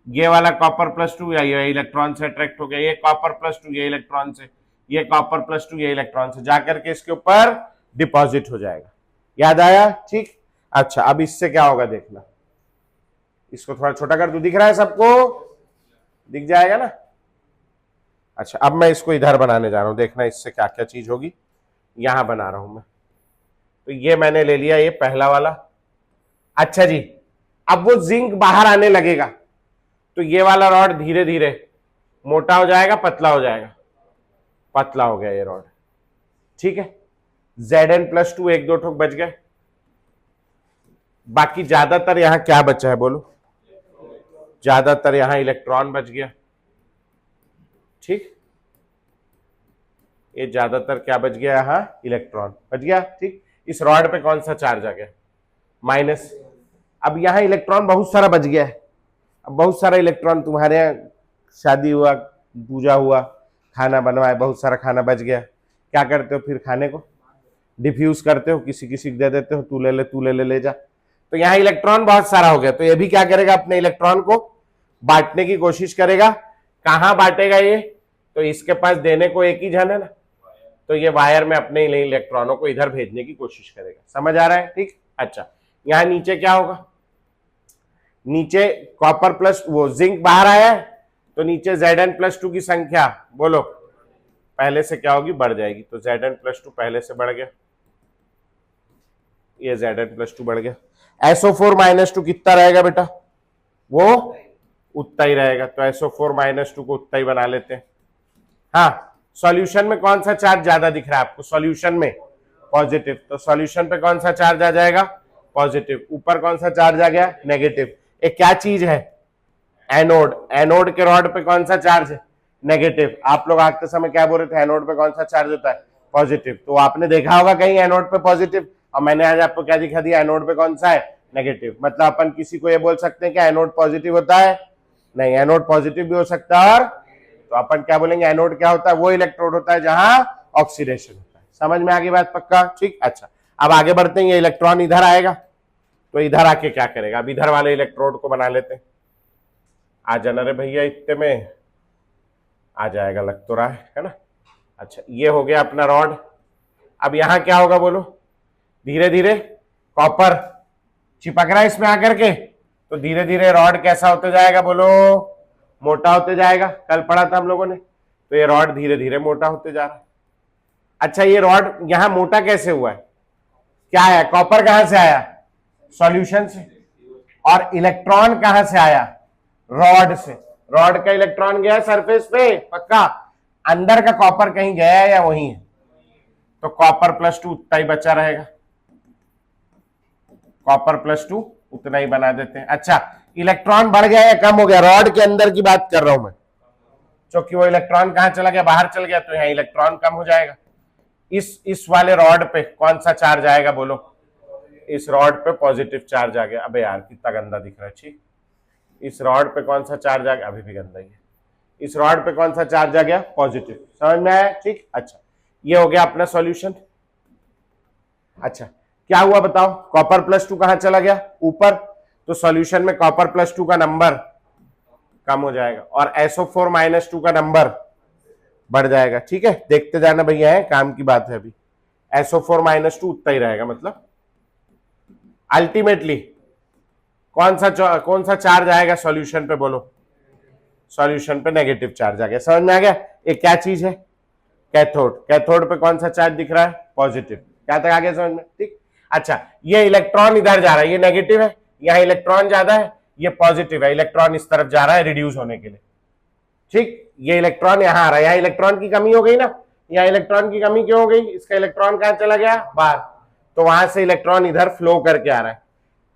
A: ये वाला Cu+2 या ये इलेक्ट्रॉन से अट्रैक्ट हो गया, ये Cu+2 ये इलेक्ट्रॉन से, ये Cu+2 ये इलेक्ट्रॉन से, जाकर के इसके ऊपर डिपॉजिट हो जाएगा। याद आया, ठीक। अच्छा अब इससे क्या होगा देखना, इसको थोड़ा छोटा कर दूं, दिख रहा है सबको, दिख जाएगा ना। अच्छा अब मैं इसको इधर बनाने जा रहा हूं, देखना इससे क्या क्या चीज होगी। यहां बना रहा हूं मैं, तो ये मैंने ले लिया, ये पहला वाला। अच्छा जी, अब वो जिंक बाहर आने लगेगा, तो ये वाला रॉड धीरे धीरे मोटा हो जाएगा, पतला हो जाएगा, पतला हो गया ये रॉड, ठीक है। Zn+2 एक दो ठोक बच गए, बाकी ज्यादातर यहां क्या बचा है बोलो, ज्यादातर यहां इलेक्ट्रॉन बच गया, ठीक। ये ज्यादातर क्या बच गया, यहां इलेक्ट्रॉन बच गया, ठीक। इस रॉड पे कौन सा चार्ज आ गया, माइनस। अब यहां इलेक्ट्रॉन बहुत सारा बच गया है, अब बहुत सारा इलेक्ट्रॉन तुम्हारे यहाँ शादी हुआ, पूजा हुआ, खाना बनवाए, बहुत सारा खाना बच गया, क्या करते हो फिर खाने को डिफ्यूज करते हो, किसी किसी को दे देते हो, तू ले ले तू ले ले ले जा। तो यहाँ इलेक्ट्रॉन बहुत सारा हो गया, तो ये भी क्या करेगा, अपने इलेक्ट्रॉन को बांटने की कोशिश करेगा। कहां बांटेगा ये, तो इसके पास देने को एक ही जन है ना, तो ये वायर में अपने इलेक्ट्रॉनों को इधर भेजने की कोशिश करेगा। समझ आ रहा है, ठीक। अच्छा यहां नीचे क्या होगा, नीचे कॉपर प्लस वो जिंक बाहर आया है, तो नीचे Zn+2 की संख्या बोलो पहले से क्या होगी, बढ़ जाएगी। तो Zn+2 पहले से बढ़ गया, ये Zn+2 बढ़ गया। SO4-2 कितना रहेगा बेटा, वो उतना ही रहेगा, तो SO4-2 को उतना ही बना लेते हैं। हाँ सॉल्यूशन में कौन सा चार्ज ज्यादा दिख रहा है आपको, सॉल्यूशन में पॉजिटिव, तो सॉल्यूशन पे कौन सा चार्ज आ जाएगा, पॉजिटिव। ऊपर कौन सा चार्ज आ गया, नेगेटिव। एक क्या चीज है, एनोड, एनोड के रॉड पे कौन सा चार्ज है, नेगेटिव। आप लोग आते समय क्या बोल रहे थे, एनोड पे कौन सा चार्ज होता है, पॉजिटिव। तो आपने देखा होगा कहीं एनोड पे पॉजिटिव, और मैंने आज आपको क्या दिखा दिया, एनोड पे कौन सा है, नेगेटिव। मतलब अपन किसी को ये बोल सकते हैं कि एनोड पॉजिटिव होता है, नहीं, एनोड पॉजिटिव भी हो सकता है। और तो अपन क्या बोलेंगे, एनोड क्या होता है, वो इलेक्ट्रोड होता है जहां ऑक्सीडेशन होता है। समझ में आ गई बात, पक्का, ठीक। अच्छा अब आगे बढ़ते हैं, ये इलेक्ट्रॉन इधर आएगा, तो इधर आके क्या करेगा, अब इधर वाले इलेक्ट्रोड को बना लेते हैं। आ जाना रे भैया, इतने में आ जाएगा लग तो रहा है ना। अच्छा ये हो गया अपना रॉड। अब यहां क्या होगा बोलो, धीरे धीरे कॉपर चिपक रहा है इसमें आकर के, तो धीरे धीरे रॉड कैसा होते जाएगा बोलो, मोटा होते जाएगा। कल पढ़ा था हम लोगों ने, तो ये रॉड धीरे धीरे मोटा होते जा रहा है। अच्छा ये रॉड यहां मोटा कैसे हुआ है, क्या है, कॉपर कहां से आया, सॉल्यूशन से। और इलेक्ट्रॉन कहां से आया? रॉड से। रॉड का इलेक्ट्रॉन गया सरफेस पे, पक्का। अंदर का कॉपर कहीं गया है या वही है? तो कॉपर +2 उतना ही बचा रहेगा, कॉपर +2 उतना ही बना देते हैं। अच्छा, इलेक्ट्रॉन बढ़ गया या कम हो गया? रॉड के अंदर की बात कर रहा हूं मैं, क्योंकि वो इलेक्ट्रॉन कहां चला गया? बाहर चल गया, तो यहाँ इलेक्ट्रॉन कम हो जाएगा। इस वाले रॉड पे कौन सा चार्ज आएगा बोलो? इस रॉड पे पॉजिटिव चार्ज आ गया। अबे यार कितना गंदा दिख रहा है, ठीक। इस रॉड पे कौन सा चार्ज आ गया? अभी भी गंदा ही है। इस रॉड पे कौन सा चार्ज आ गया? पॉजिटिव। समझ में आया? ठीक। अच्छा, ये हो गया अपना सॉल्यूशन। अच्छा, क्या हुआ बताओ? कॉपर +2 कहां चला गया? ऊपर। तो सॉल्यूशन में कॉपर +2 का नंबर कम हो जाएगा और SO4 - 2 का नंबर बढ़ जाएगा। ठीक है, देखते जाना भैया, है काम की बात है। अभी SO4 - 2 उतना ही रहेगा, मतलब अल्टीमेटली कौन सा चार्ज आएगा सॉल्यूशन पे बोलो? सॉल्यूशन पे नेगेटिव चार्ज आ गया। समझ में आ गया? एक क्या चीज है? कैथोड। कैथोड पे कौन सा चार्ज दिख रहा है? पॉजिटिव। क्या तक आ गया समझ में? ठीक। अच्छा, ये इलेक्ट्रॉन इधर जा रहा है, ये नेगेटिव है, यहाँ इलेक्ट्रॉन ज्यादा है, ये पॉजिटिव है। इलेक्ट्रॉन इस तरफ जा रहा है रिड्यूस होने के लिए, ठीक। ये इलेक्ट्रॉन यहाँ आ रहा है, यहाँ इलेक्ट्रॉन की कमी हो गई ना। यहाँ इलेक्ट्रॉन की कमी क्यों हो गई? इसका इलेक्ट्रॉन कहां चला गया? बाहर। तो वहां से इलेक्ट्रॉन इधर फ्लो करके आ रहा है।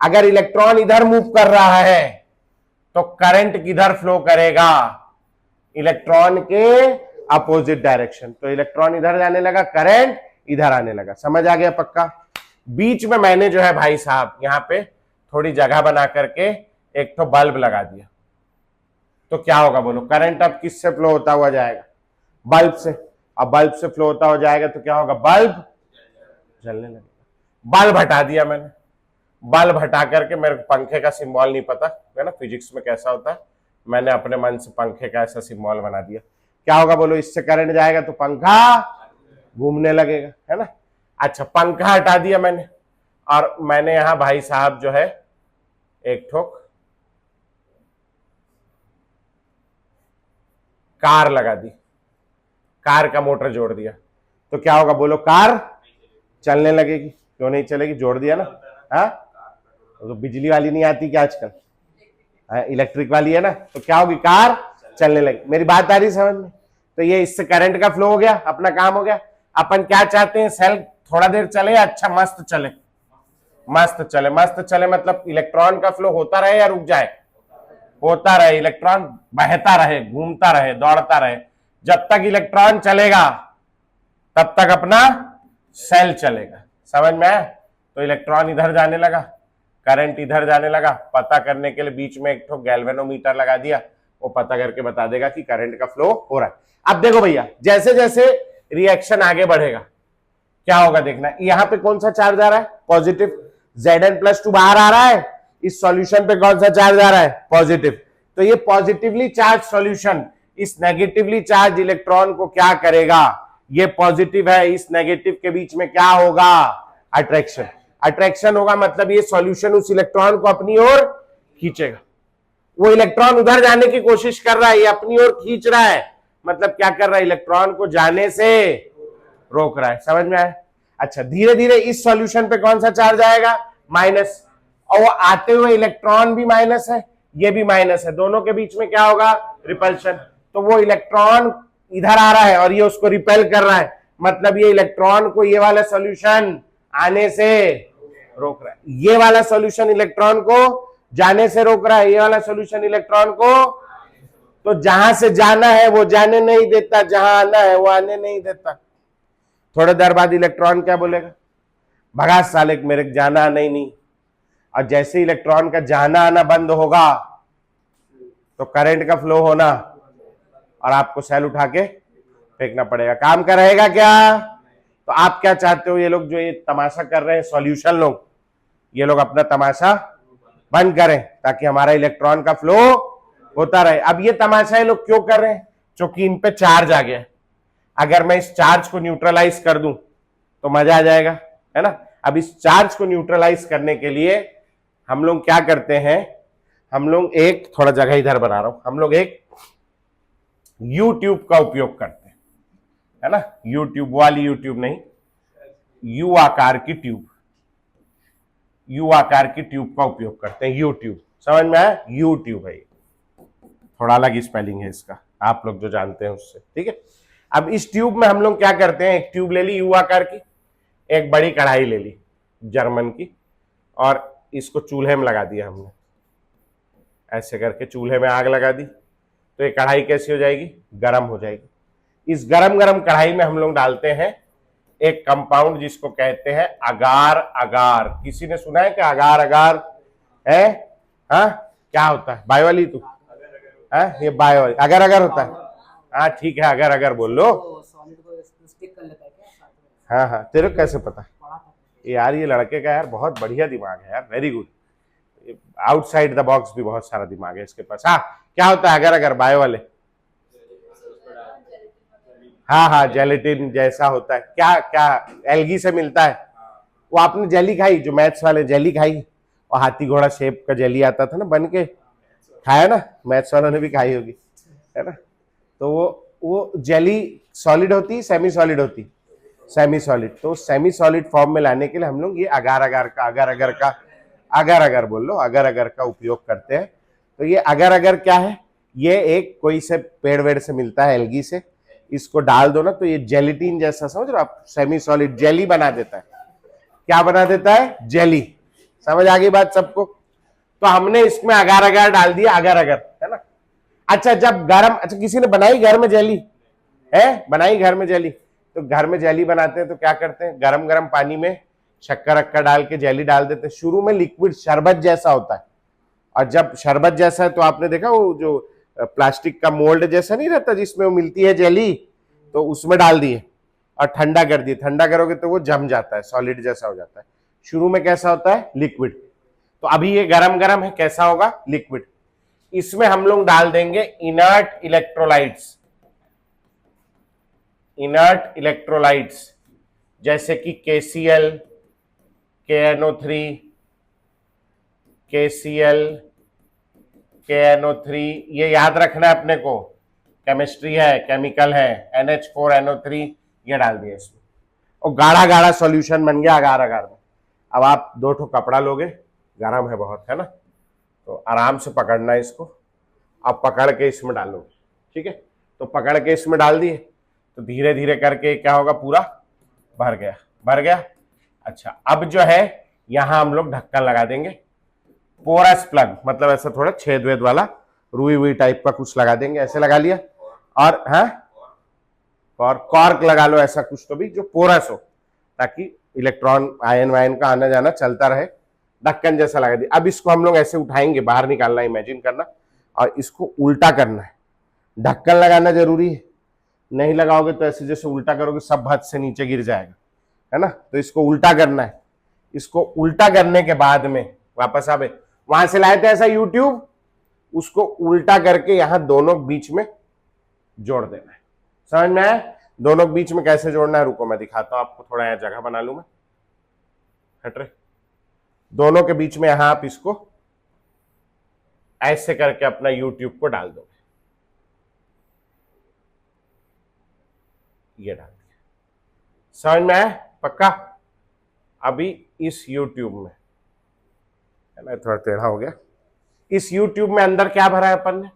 A: अगर इलेक्ट्रॉन इधर मूव कर रहा है तो करंट किधर फ्लो करेगा? इलेक्ट्रॉन के अपोजिट डायरेक्शन। तो इलेक्ट्रॉन इधर जाने लगा, करंट इधर आने लगा। समझ आ गया? पक्का। बीच में मैंने जो है भाई साहब यहाँ पे थोड़ी जगह बना करके एक तो बल्ब लगा दिया, तो क्या होगा बोलो? करंट अब किससे फ्लो होता हुआ जाएगा? बल्ब से। अब बल्ब से फ्लो होता हो जाएगा तो क्या होगा? बल्ब जलने लगेगा। बल्ब हटा दिया मैंने। बल्ब हटा करके, मेरे को पंखे का सिंबल नहीं पता है ना फिजिक्स में कैसा होता है, मैंने अपने मन से पंखे का ऐसा सिंबल बना दिया। क्या होगा बोलो? इससे करंट जाएगा तो पंखा घूमने लगेगा, है ना। अच्छा, पंखा हटा दिया मैंने और मैंने यहां भाई साहब जो है एक ठोक कार लगा दी, कार का मोटर जोड़ दिया, तो क्या होगा बोलो? कार चलने लगेगी। क्यों नहीं चलेगी? जोड़ दिया ना। हाँ, तो बिजली वाली नहीं आती क्या आजकल? इलेक्ट्रिक वाली है ना, तो क्या होगी? कार चलने लगी। मेरी बात आ रही समझ में? तो ये इससे करंट का फ्लो हो गया, अपना काम हो गया। अपन क्या चाहते हैं? सेल थोड़ा देर चले, अच्छा मस्त चले, मस्त चले। मस्त चले मतलब इलेक्ट्रॉन का फ्लो होता रहे या रुक जाए? होता रहे। इलेक्ट्रॉन बहता रहे, घूमता रहे, दौड़ता रहे। जब तक इलेक्ट्रॉन चलेगा तब तक अपना सेल चलेगा। समझ में आया? तो इलेक्ट्रॉन इधर जाने लगा, करंट इधर जाने लगा। पता करने के लिए बीच में एक तो गैल्वेनोमीटर लगा दिया, वो पता करके बता देगा कि करंट का फ्लो हो रहा है। अब देखो भैया, जैसे जैसे रिएक्शन आगे बढ़ेगा क्या होगा देखना। यहाँ पे कौन सा चार्ज आ रहा है? पॉजिटिव। Zn+2 बाहर आ रहा है, इस सॉल्यूशन पे कौन सा चार्ज आ रहा है? पॉजिटिव। तो ये पॉजिटिवली चार्ज सॉल्यूशन इस नेगेटिवली चार्ज इलेक्ट्रॉन को क्या करेगा? ये पॉजिटिव है, इस नेगेटिव के बीच में क्या होगा? अट्रैक्शन। अट्रैक्शन होगा मतलब ये सॉल्यूशन उस इलेक्ट्रॉन को अपनी ओर खींचेगा। वो इलेक्ट्रॉन उधर जाने की कोशिश कर रहा है, ये अपनी ओर खींच रहा है, मतलब क्या कर रहा है? इलेक्ट्रॉन को जाने से रोक रहा है। समझ में आया? अच्छा, धीरे धीरे इस सॉल्यूशन पे कौन सा चार्ज आएगा? माइनस। और वो आते हुए इलेक्ट्रॉन भी माइनस है, ये भी माइनस है, दोनों के बीच में क्या होगा? रिपल्शन। तो वो इलेक्ट्रॉन इधर आ रहा है और ये उसको रिपेल कर रहा है, मतलब ये इलेक्ट्रॉन को ये वाला सॉल्यूशन आने से रोक रहा है, ये वाला सॉल्यूशन इलेक्ट्रॉन को जाने से रोक रहा है, ये वाला सॉल्यूशन इलेक्ट्रॉन को। तो जहां से जाना है वो जाने नहीं देता, जहां आना है वो आने नहीं देता। थोड़ी देर बाद इलेक्ट्रॉन क्या बोलेगा? भगा साले, मेरे जाना आना ही नहीं। और जैसे इलेक्ट्रॉन का जाना आना बंद होगा तो करंट का फ्लो होना और आपको सेल उठा के फेंकना पड़ेगा। काम का रहेगा क्या? तो आप क्या चाहते हो? ये लोग जो ये तमाशा कर रहे हैं सॉल्यूशन लोग, ये लोग अपना तमाशा बंद करें ताकि हमारा इलेक्ट्रॉन का फ्लो होता रहे। अब ये तमाशा ये लोग क्यों कर रहे हैं? क्योंकि इन पे चार्ज आ गया। अगर मैं इस चार्ज को न्यूट्रलाइज कर दूं तो मजा आ जाएगा, है ना। अब इस चार्ज को न्यूट्रलाइज करने के लिए हम लोग क्या करते हैं? हम लोग एक थोड़ा जगह इधर बना रहा हूं, हम लोग एक यू ट्यूब का उपयोग करते हैं, है ना। यू ट्यूब वाली यू ट्यूब नहीं, यू आकार की ट्यूब, यू आकार की ट्यूब का उपयोग करते हैं, यू ट्यूब। समझ में आया? यू ट्यूब है, थोड़ा अलग स्पेलिंग है इसका, आप लोग जो जानते हैं उससे, ठीक है। अब इस ट्यूब में हम लोग क्या करते हैं, एक ट्यूब ले ली यू आकार की, एक बड़ी कढ़ाई ले ली जर्मन की, और इसको चूल्हे में लगा दिया हमने, ऐसे करके चूल्हे में आग लगा दी, तो ये कढ़ाई कैसी हो जाएगी, गर्म हो जाएगी। इस गरम गरम कढ़ाई में हम लोग डालते हैं एक कंपाउंड जिसको कहते हैं अगार अगार। किसी ने सुना है कि अगार अगार है? हाँ, क्या होता है? बायो वाली तू है, ये बायो वाली अगर अगर होता है। हाँ ठीक है, अगर अगर बोल लो। हाँ हाँ, तेरे को कैसे पता यार? ये लड़के का यार बहुत बढ़िया दिमाग है यार, very good. Outside the box भी बहुत सारा दिमाग है इसके पास। हाँ, क्या होता है अगर अगर बायो वाले? हाँ हाँ, जेलेटिन जैसा होता है। क्या क्या एल्गी से मिलता है? वो आपने जेली खाई, जो मैथ्स वाले जेली खाई, और हाथी घोड़ा शेप का जेली आता था ना बन के, खाया ना? मैथ्स वालों ने भी खाई होगी, है ना? तो वो जेली सॉलिड होती, सेमी सॉलिड होती, सेमी सॉलिड। तो सेमी सॉलिड फॉर्म में लाने के लिए हम लोग ये अगार अगार का, अगर अगर का, अगर अगर बोल लो, अगर अगर का उपयोग करते हैं। तो ये अगर अगर क्या है, ये एक कोई से पेड़ वेड़ से मिलता है, एल्गी से। इसको डाल दो ना तो ये जेलिटिन जैसा, समझ रहे हो आप, सेमी सॉलिड जेली बना देता है। क्या बना देता है? जेली। समझ आ गई बात सबको? तो हमने इसमें अगार अगार डाल दिया, अगर अगर, है ना? अच्छा, जब गरम, अच्छा किसी ने बनाई घर में जेली है? बनाई घर में जेली? तो घर में जेली बनाते हैं तो क्या करते हैं, गरम गरम पानी में शक्कर अक्कर डाल के जेली डाल देते हैं। शुरू में लिक्विड शरबत जैसा होता है, और जब शरबत जैसा है तो आपने देखा वो जो प्लास्टिक का मोल्ड जैसा नहीं रहता जिसमें वो मिलती है जेली, तो उसमें डाल दिए और ठंडा कर दिए। ठंडा करोगे तो वो जम जाता है, सॉलिड जैसा हो जाता है। शुरू में कैसा होता है? लिक्विड। तो अभी ये गरम गरम है, कैसा होगा? लिक्विड। इसमें हम लोग डाल देंगे इनर्ट इलेक्ट्रोलाइट्स, इनर्ट इलेक्ट्रोलाइट्स जैसे कि KCl, KNO3, KCl, KNO3, ये याद रखना है अपने को, केमिस्ट्री है, केमिकल है। NH4NO3 ये डाल दिया इसमें, और गाढ़ा गाढ़ा सॉल्यूशन बन गया अगार अगार में। अब आप 2 ठो कपड़ा लोगे, गर्म है बहुत, है ना? तो आराम से पकड़ना है इसको, अब पकड़ के इसमें डालोगे, ठीक है? तो पकड़ के इसमें डाल दिए तो धीरे धीरे करके क्या होगा, पूरा भर गया, भर गया। अच्छा, अब जो है यहां हम लोग ढक्कन लगा देंगे, पोरस प्लग, मतलब ऐसा थोड़ा छेद वेद वाला रुई हुई टाइप का कुछ लगा देंगे, ऐसे लगा लिया। और हाँ, और कॉर्क लगा लो, ऐसा कुछ तो भी जो पोरस हो, ताकि इलेक्ट्रॉन आयन वायन का आना जाना चलता रहे। ढक्कन जैसा लगा दिया। अब इसको हम लोग ऐसे उठाएंगे, बाहर निकालना, इमेजिन करना, और इसको उल्टा करना है। ढक्कन लगाना जरूरी है, नहीं लगाओगे तो ऐसे जैसे उल्टा करोगे सब हाथ से नीचे गिर जाएगा, है ना? तो इसको उल्टा करना है। इसको उल्टा करने के बाद में वापस आवे, वहां से लाए थे ऐसा यूट्यूब, उसको उल्टा करके यहां दोनों बीच में जोड़ देना है। समझ में आया? दोनों बीच में कैसे जोड़ना है, रुको मैं दिखाता हूं आपको, थोड़ा यहां जगह बना लू मैं, हट रहे। दोनों के बीच में यहां आप इसको ऐसे करके अपना यूट्यूब को डाल दो, ये डाल दिया। समझ में आया? पक्का? अभी इस यूट्यूब में, है ना, थोड़ा टेढ़ा हो गया, इस यूट्यूब में अंदर क्या भरा है अपन ने?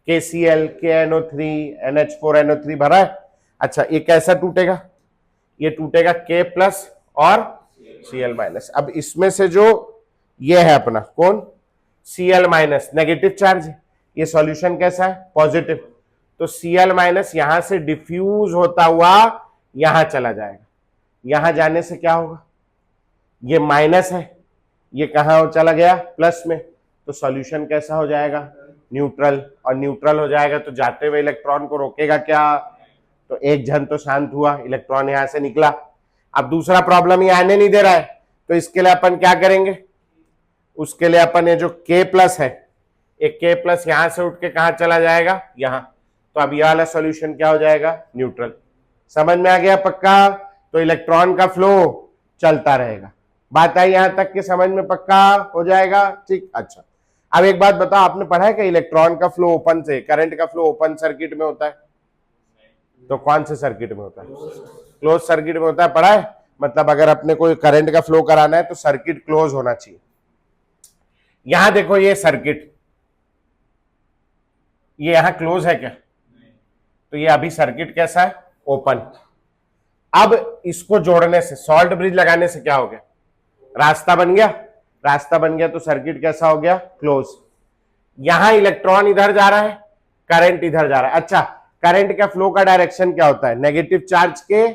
A: KCl, KNO3, NH4NO3 भरा है। अच्छा, ये कैसा टूटेगा? ये टूटेगा K+ और Cl-। अब इसमें से जो ये है अपना कौन, Cl-, नेगेटिव चार्ज, ये सॉल्यूशन कैसा है? पॉजिटिव। तो Cl- यहां से डिफ्यूज होता हुआ यहां चला जाएगा। यहां जाने से क्या होगा, ये माइनस है, ये कहां चला गया? प्लस में। तो सॉल्यूशन कैसा हो जाएगा? न्यूट्रल। और न्यूट्रल हो जाएगा तो जाते हुए इलेक्ट्रॉन को रोकेगा क्या? तो एक जन तो शांत हुआ, इलेक्ट्रॉन यहां से निकला। अब दूसरा प्रॉब्लम ये आने नहीं दे रहा है, तो इसके लिए अपन क्या करेंगे? उसके लिए अपन ये जो K+ है, एक K+ यहां से उठ के कहां चला जाएगा? यहां। तो अब यह वाला सॉल्यूशन क्या हो जाएगा? न्यूट्रल। समझ में आ गया? पक्का? तो इलेक्ट्रॉन का फ्लो चलता रहेगा। बात आई यहां तक के समझ में? पक्का हो जाएगा? ठीक। अच्छा, अब एक बात बताओ, आपने पढ़ा है कि इलेक्ट्रॉन का फ्लो ओपन से, करंट का फ्लो ओपन सर्किट में होता है? तो कौन से सर्किट में होता है? क्लोज सर्किट में होता है, पढ़ा है? मतलब अगर अपने को करंट का फ्लो कराना है तो सर्किट क्लोज होना चाहिए। यहां देखो ये सर्किट, ये यहां क्लोज है क्या? तो ये अभी सर्किट कैसा है? ओपन। अब इसको जोड़ने से, सॉल्ट ब्रिज लगाने से क्या हो गया? रास्ता बन गया। रास्ता बन गया तो सर्किट कैसा हो गया? क्लोज। यहां इलेक्ट्रॉन इधर जा रहा है, करंट इधर जा रहा है। अच्छा, करंट का फ्लो का डायरेक्शन क्या होता है? नेगेटिव चार्ज के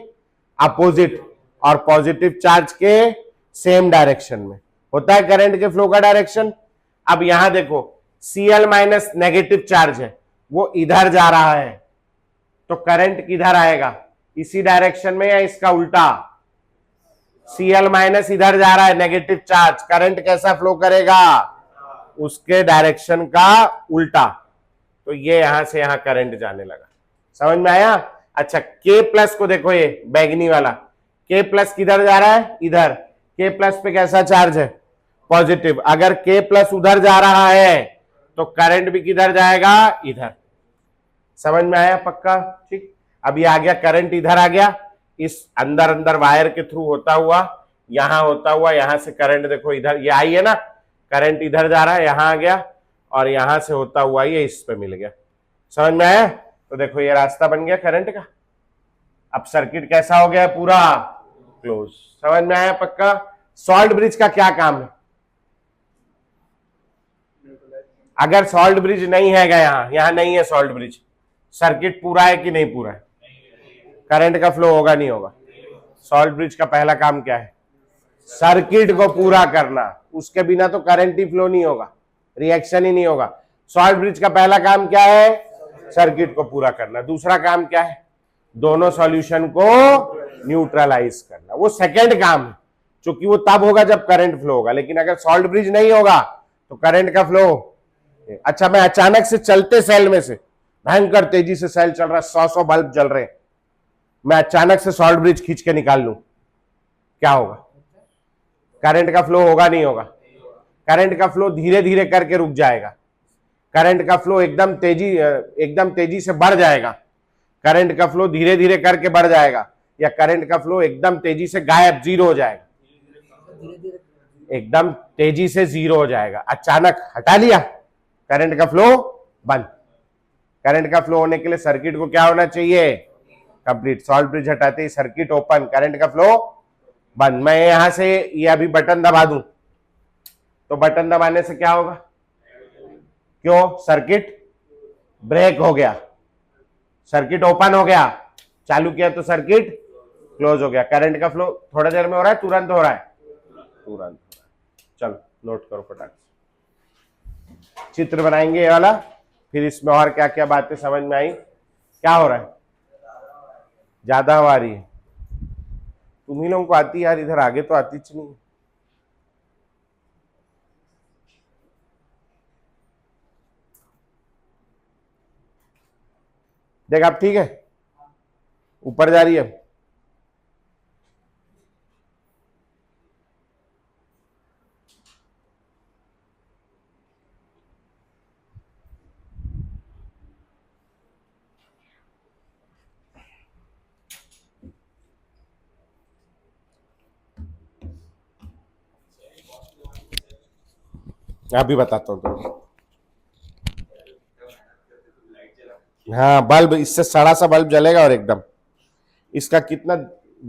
A: अपोजिट और पॉजिटिव चार्ज के सेम डायरेक्शन में होता है करंट के फ्लो का डायरेक्शन। अब यहां देखो Cl माइनस नेगेटिव चार्ज है, वो इधर जा रहा है, तो करंट किधर आएगा? इसी डायरेक्शन में या इसका उल्टा? Cl माइनस इधर जा रहा है, नेगेटिव चार्ज, करंट कैसा फ्लो करेगा? उसके डायरेक्शन का उल्टा। तो ये यहां से यहां करंट जाने लगा। समझ में आया? अच्छा, K प्लस को देखो, ये बैगनी वाला K प्लस किधर जा रहा है? इधर। K प्लस पे कैसा चार्ज है? पॉजिटिव। अगर K प्लस उधर जा रहा है तो करंट भी किधर जाएगा? इधर। समझ में आया? पक्का? ठीक। अब ये आ गया, करंट इधर आ गया, इस अंदर अंदर वायर के थ्रू होता हुआ, यहां होता हुआ, यहां से करंट देखो इधर, ये आई है ना, करंट इधर जा रहा है, यहां आ गया, और यहां से होता हुआ ये इस पे मिल गया। समझ में आया? तो देखो ये रास्ता बन गया करंट का। अब सर्किट कैसा हो गया? पूरा क्लोज। समझ में आया? पक्का? सॉल्ट ब्रिज का क्या काम है? अगर सॉल्ट ब्रिज नहीं है, यहां नहीं है सॉल्ट ब्रिज, सर्किट पूरा है कि नहीं पूरा है? करंट का फ्लो होगा नहीं होगा? सॉल्ट ब्रिज का पहला काम क्या है? सर्किट को पूरा करना। उसके बिना तो करंट ही फ्लो नहीं होगा, रिएक्शन ही नहीं होगा। सॉल्ट ब्रिज का पहला काम क्या है? सर्किट को पूरा करना। दूसरा काम क्या है? दोनों सॉल्यूशन को न्यूट्रलाइज करना। वो सेकंड काम है, क्योंकि वो तब होगा जब करंट फ्लो होगा। लेकिन अगर सॉल्ट ब्रिज नहीं होगा तो करंट का फ्लो। अच्छा, मैं अचानक से चलते सेल में से, भयंकर तेजी से सेल चल रहा है, 100 बल्ब जल रहे हैं, मैं अचानक से सॉल्ट ब्रिज खींच के निकाल लूं, क्या होगा? करंट का फ्लो होगा नहीं होगा? करंट का फ्लो धीरे धीरे करके रुक जाएगा, करंट का फ्लो एकदम तेजी से बढ़ जाएगा, करंट का फ्लो धीरे धीरे करके बढ़ जाएगा, या करंट का फ्लो एकदम तेजी से गायब, जीरो हो जाएगा? एकदम तेजी से जीरो हो जाएगा। अचानक हटा लिया, करंट का फ्लो बंद। करंट का फ्लो होने के लिए सर्किट को क्या होना चाहिए? कंप्लीट। सॉल्ट ब्रिज हटाते ही सर्किट ओपन, करंट का फ्लो बंद। मैं यहां से ये अभी बटन दबा दूं तो बटन दबाने से क्या होगा? क्यों? सर्किट ब्रेक हो गया, सर्किट ओपन हो गया, चालू किया तो सर्किट क्लोज हो गया। करंट का फ्लो थोड़ा देर में हो रहा है, तुरंत हो रहा है? तुरंत हो रहा है। चलो नोट करो फटाक से। चित्र बनाएंगे ये वाला, फिर इसमें और क्या क्या बातें समझ में आई। क्या हो रहा है? ज्यादा हवा आ रही है? तुम्ही लोगों को आती है यार, इधर आगे तो आती नहीं। देख आप ठीक है, ऊपर जा रही है। अभी बताता हूँ तुमको। हाँ, बल्ब इससे सड़ा सा बल्ब जलेगा, और एकदम इसका कितना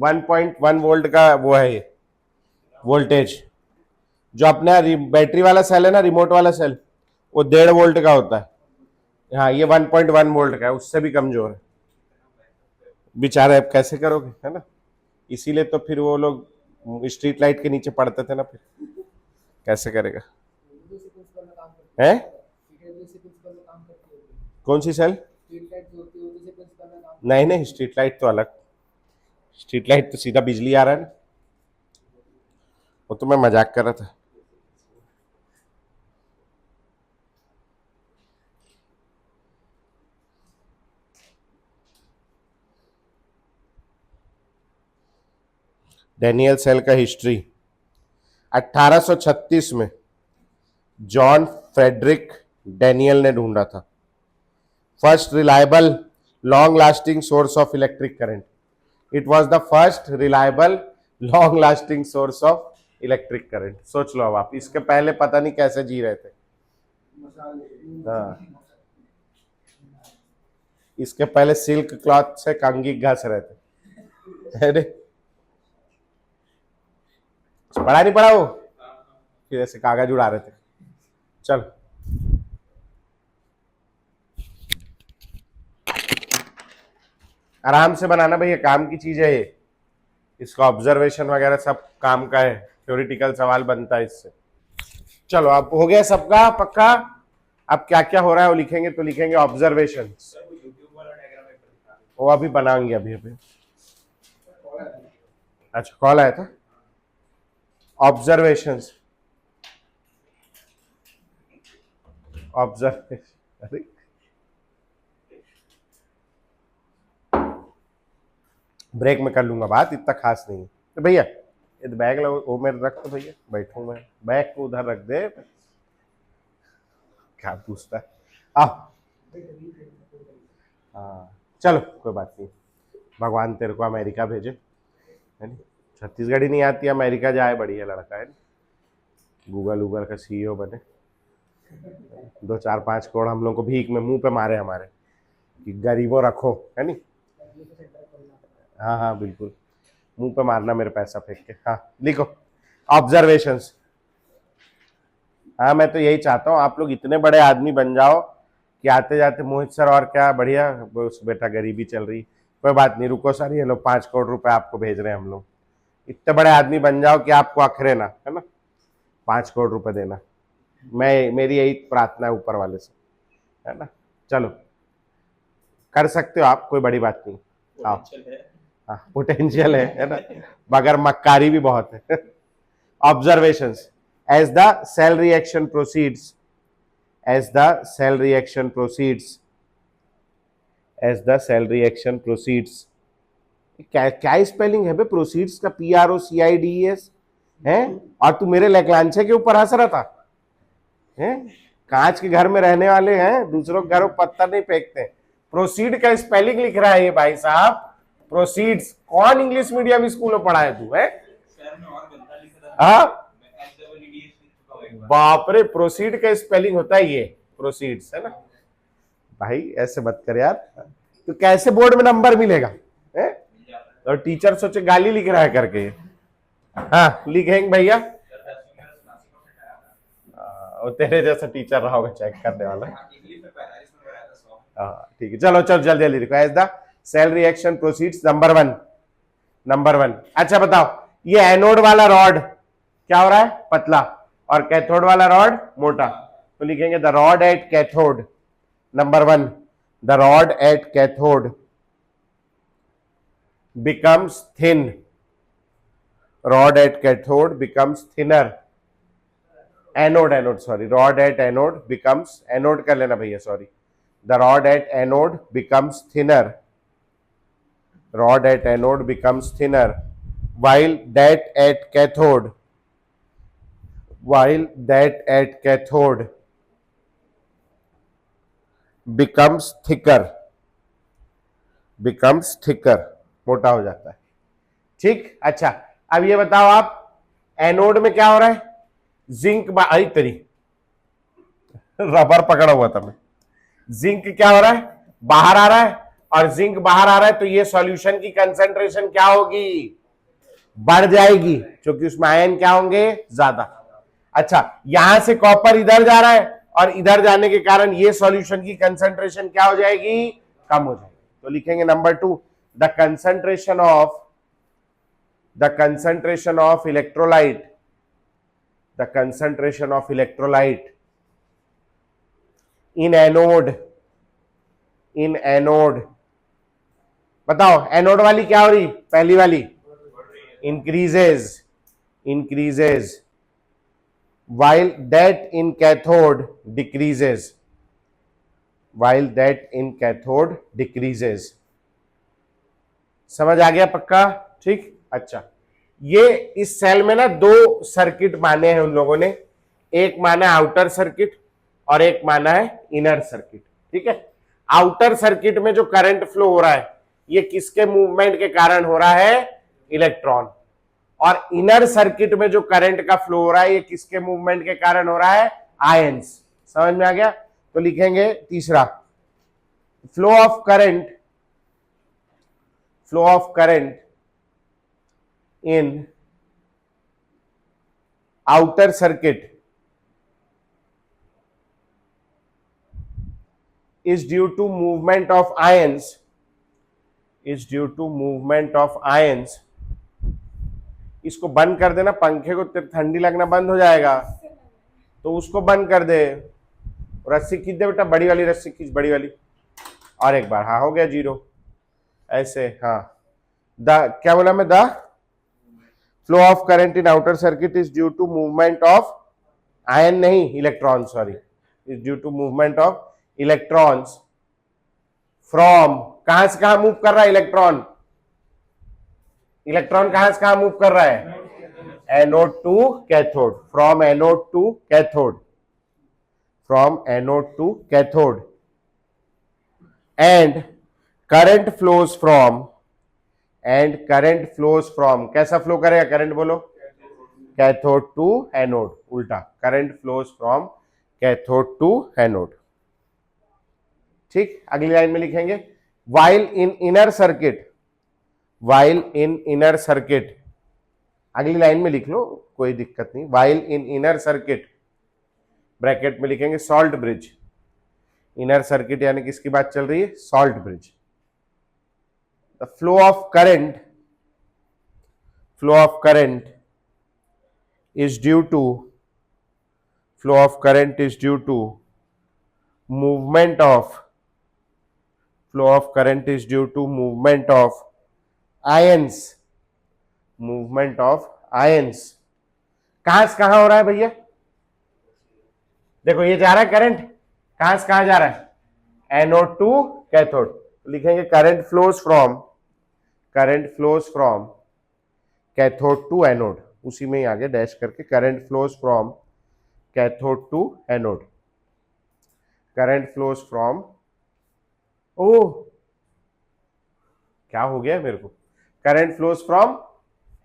A: 1.1 वोल्ट का वो है ये वोल्टेज। जो अपना बैटरी वाला सेल है ना, रिमोट वाला सेल, वो 1.5 वोल्ट का होता है। हाँ, ये 1.1 वोल्ट का है, उससे भी कमजोर है बेचारे। अब कैसे करोगे, है ना? इसीलिए तो फिर वो लोग स्ट्रीट लाइट के नीचे पड़ते थे ना, फिर कैसे करेगा? है कौन सी सेल? नहीं नहीं, स्ट्रीट लाइट तो अलग, स्ट्रीट लाइट तो सीधा बिजली आ रहा है ना। वो तो मैं मजाक कर रहा था। डैनियल सेल का हिस्ट्री 1836 में जॉन फ्रेडरिक डैनियल ने ढूंढा था। First reliable long lasting source of electric current. It was the first reliable long lasting source of electric current. सोच लो अब आप, इसके पहले पता नहीं कैसे जी रहे थे। हाँ, इसके पहले सिल्क क्लॉथ से कंघी घस रहे थे। अरे पढ़ा नहीं पढ़ा वो, फिर ऐसे कागज उड़ा रहे थे। चल आराम से बनाना भैया, काम की चीज है ये। इसका ऑब्जर्वेशन वगैरह सब काम का है, थ्योरेटिकल सवाल बनता है इससे। चलो अब हो गया सबका पक्का। अब क्या क्या हो रहा है वो लिखेंगे, तो लिखेंगे ऑब्जर्वेशन। वो अभी बनाएंगे, अभी अभी। अच्छा कॉल आया था। ऑब्जर्वेशंस, ऑब्जर्वेशन, अरे ब्रेक में कर लूंगा बात, इतना खास नहीं है। तो भैया ये बैग लो, वो मेरे रख दो भैया, बैठू मैं, बैग को उधर रख दे। क्या पूछता है, आओ। हाँ चलो कोई बात नहीं, भगवान तेरे को अमेरिका भेजे, है नहीं? छत्तीसगढ़ी नहीं आती, अमेरिका जाए, बढ़िया लड़का है, गूगल वूगल का सीईओ बने, 2 4 5 करोड़ हम लोग को भीख में मुंह पे मारे हमारे कि गरीबों रखो, है नहीं? हाँ हाँ बिल्कुल, मुंह पे मारना मेरे पैसा फेंक के। हाँ लिखो ऑब्जर्वेशंस। हाँ मैं तो यही चाहता हूँ, आप लोग इतने बड़े आदमी बन जाओ कि आते जाते मोहित सर और क्या बढ़िया, बस बेटा गरीबी चल रही, कोई बात नहीं, रुको सर ये लो 5 करोड़ रुपए आपको भेज रहे हैं हम लोग। इतने बड़े आदमी बन जाओ कि आपको अखरे ना, है ना, 5 करोड़ रुपए देना। मैं, मेरी यही प्रार्थना है ऊपर वाले से, है ना। चलो कर सकते हो आप, कोई बड़ी बात नहीं। आओ, हाँ पोटेंशियल है ना, मगर मक्कारी भी बहुत है। Observations, as the cell reaction proceeds, as the cell reaction proceeds, as the cell reaction proceeds, क्या क्या स्पेलिंग है बे प्रोसीड्स का, PROCIDES है। और तू मेरे लैक्लांचे के ऊपर हंस रहा था, हैं? कांच के घर में रहने वाले हैं, दूसरों के घरों पत्थर नहीं फेंकते। प्रोसीड का स्पेलिंग लिख रहा है ये भाई साहब, प्रोसीड्स। कौन इंग्लिश मीडियम स्कूल में पढ़ा है तू, है? हाँ बाप रे, प्रोसीड का स्पेलिंग होता है ये, प्रोसीड्स, है ना। भाई ऐसे मत कर यार, तो कैसे बोर्ड में नंबर मिलेगा, है? और टीचर सोचे गाली लिख रहा है करके। हाँ लिखेंगे भैया, और तेरे जैसा टीचर रहा होगा चेक करने वाला। हाँ ठीक है, चलो चलो जल्दी जल्दी लिखो। As the cell reaction proceeds, number 1, number 1। अच्छा बताओ, ये एनोड वाला रॉड क्या हो रहा है, पतला, और कैथोड वाला रॉड मोटा, तो लिखेंगे the rod at cathode, number 1, the rod at cathode becomes thin, rod at cathode becomes thinner, anode, anode sorry, rod at anode becomes, anode कर लेना भैया sorry, the rod at anode becomes thinner, rod at anode becomes thinner, while that at cathode, while that at cathode becomes thicker, becomes thicker, मोटा हो जाता है। ठीक, अच्छा अब ये बताओ आप, एनोड में क्या हो रहा है, जिंक आई तरी रबर पकड़ा हुआ था मैं, जिंक क्या हो रहा है, बाहर आ रहा है, और जिंक बाहर आ रहा है, तो ये सॉल्यूशन की कंसंट्रेशन क्या होगी, बढ़ जाएगी, क्योंकि उसमें आयन क्या होंगे, ज्यादा। अच्छा यहां से कॉपर इधर जा रहा है, और इधर जाने के कारण ये सॉल्यूशन की कंसंट्रेशन क्या हो जाएगी, कम हो जाएगी। तो लिखेंगे number 2, the concentration of, the concentration of electrolyte, the concentration of electrolyte in anode, in anode, बताओ एनोड वाली क्या हो रही, पहली वाली increases, increases, while that in cathode decreases, while that in cathode decreases। समझ आ गया पक्का, ठीक। अच्छा ये इस सेल में ना 2 सर्किट माने हैं उन लोगों ने, एक माना है आउटर सर्किट और एक माना है इनर सर्किट, ठीक है। आउटर सर्किट में जो करंट फ्लो हो रहा है, ये किसके मूवमेंट के कारण हो रहा है, इलेक्ट्रॉन, और इनर सर्किट में जो करंट का फ्लो हो रहा है ये किसके मूवमेंट के कारण हो रहा है? आयंस। समझ में आ गया? तो लिखेंगे तीसरा, flow of current in outer circuit is due to movement of ions, इसको बंद कर देना, पंखे को ठंडी लगना बंद हो जाएगा, तो उसको बंद कर दे। रस्सी खींच दे बेटा, बड़ी वाली रस्सी खींच, बड़ी वाली, और एक बार, हाँ हो गया 0, ऐसे। हाँ, क्या बोला मैं? The flow of current in outer circuit is due to movement of ion, नहीं electron, sorry, is due to movement of electrons from, कहां से कहां मूव कर रहा है इलेक्ट्रॉन कहां से कहां मूव कर रहा है? Anode to cathode, from anode to cathode, and current flows from, कैसा फ्लो करेगा करंट? बोलो, कैथोड टू एनोड, उल्टा, current flows from cathode to anode. ठीक, अगली लाइन में लिखेंगे, while in inner circuit, अगली लाइन में लिख लो, कोई दिक्कत नहीं। while in inner circuit, bracket में लिखेंगे सॉल्ट ब्रिज, इनर सर्किट यानी किसकी बात चल रही है? Salt bridge. The flow of current is due to movement of ions, कहां से कहां हो रहा है भैया? देखो ये जा रहा है करंट, कहां से कहां जा रहा है? एनोड टू कैथोड, लिखेंगे current flows from cathode to anode, उसी में ही आगे डैश करके, current flows from cathode to anode, current flows from, ओह क्या हो गया मेरे को, current flows from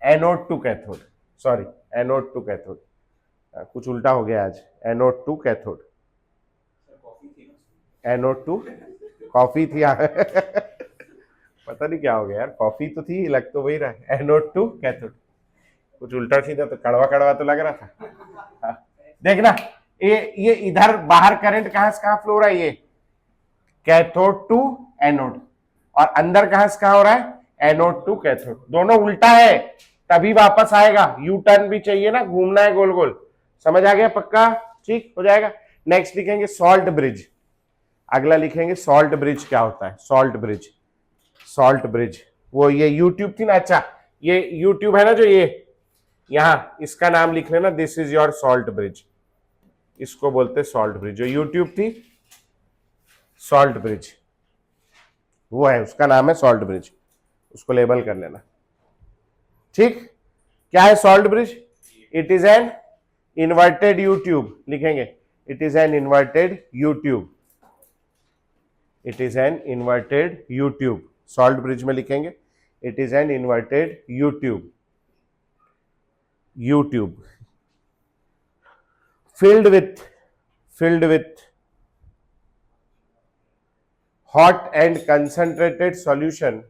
A: anode to cathode, sorry anode to cathode, कुछ उल्टा हो गया आज, anode to cathode, anode to coffee थी पता नहीं क्या हो गया यार, कॉफी तो थी, लग तो वही रहा है, एनोड टू कैथोड, कुछ उल्टा सीधा तो कड़वा तो लग रहा था। देखना ये इधर बाहर करंट कहां से कहां फ्लो हो रहा है? ये कैथोड टू एनोड, और अंदर कहां से कहां हो रहा है? एनोड टू कैथोड, दोनों उल्टा है, तभी वापस आएगा, यू टर्न भी चाहिए ना, घूमना है गोल गोल। समझ आ गया? पक्का? ठीक हो जाएगा। नेक्स्ट लिखेंगे सॉल्ट ब्रिज, अगला लिखेंगे सॉल्ट ब्रिज। क्या होता है सॉल्ट ब्रिज? वो ये यूट्यूब थी ना, अच्छा ये यूट्यूब है ना जो ये यहां, इसका नाम लिख लेना, this is your salt bridge, इसको बोलते सॉल्ट ब्रिज। जो यूट्यूब थी सॉल्ट ब्रिज वो है, उसका नाम है सॉल्ट ब्रिज, उसको लेबल कर लेना। ठीक, क्या है salt bridge? It is an inverted U tube, लिखेंगे it is an inverted U tube, salt bridge में लिखेंगे it is an inverted U tube filled with hot and concentrated solution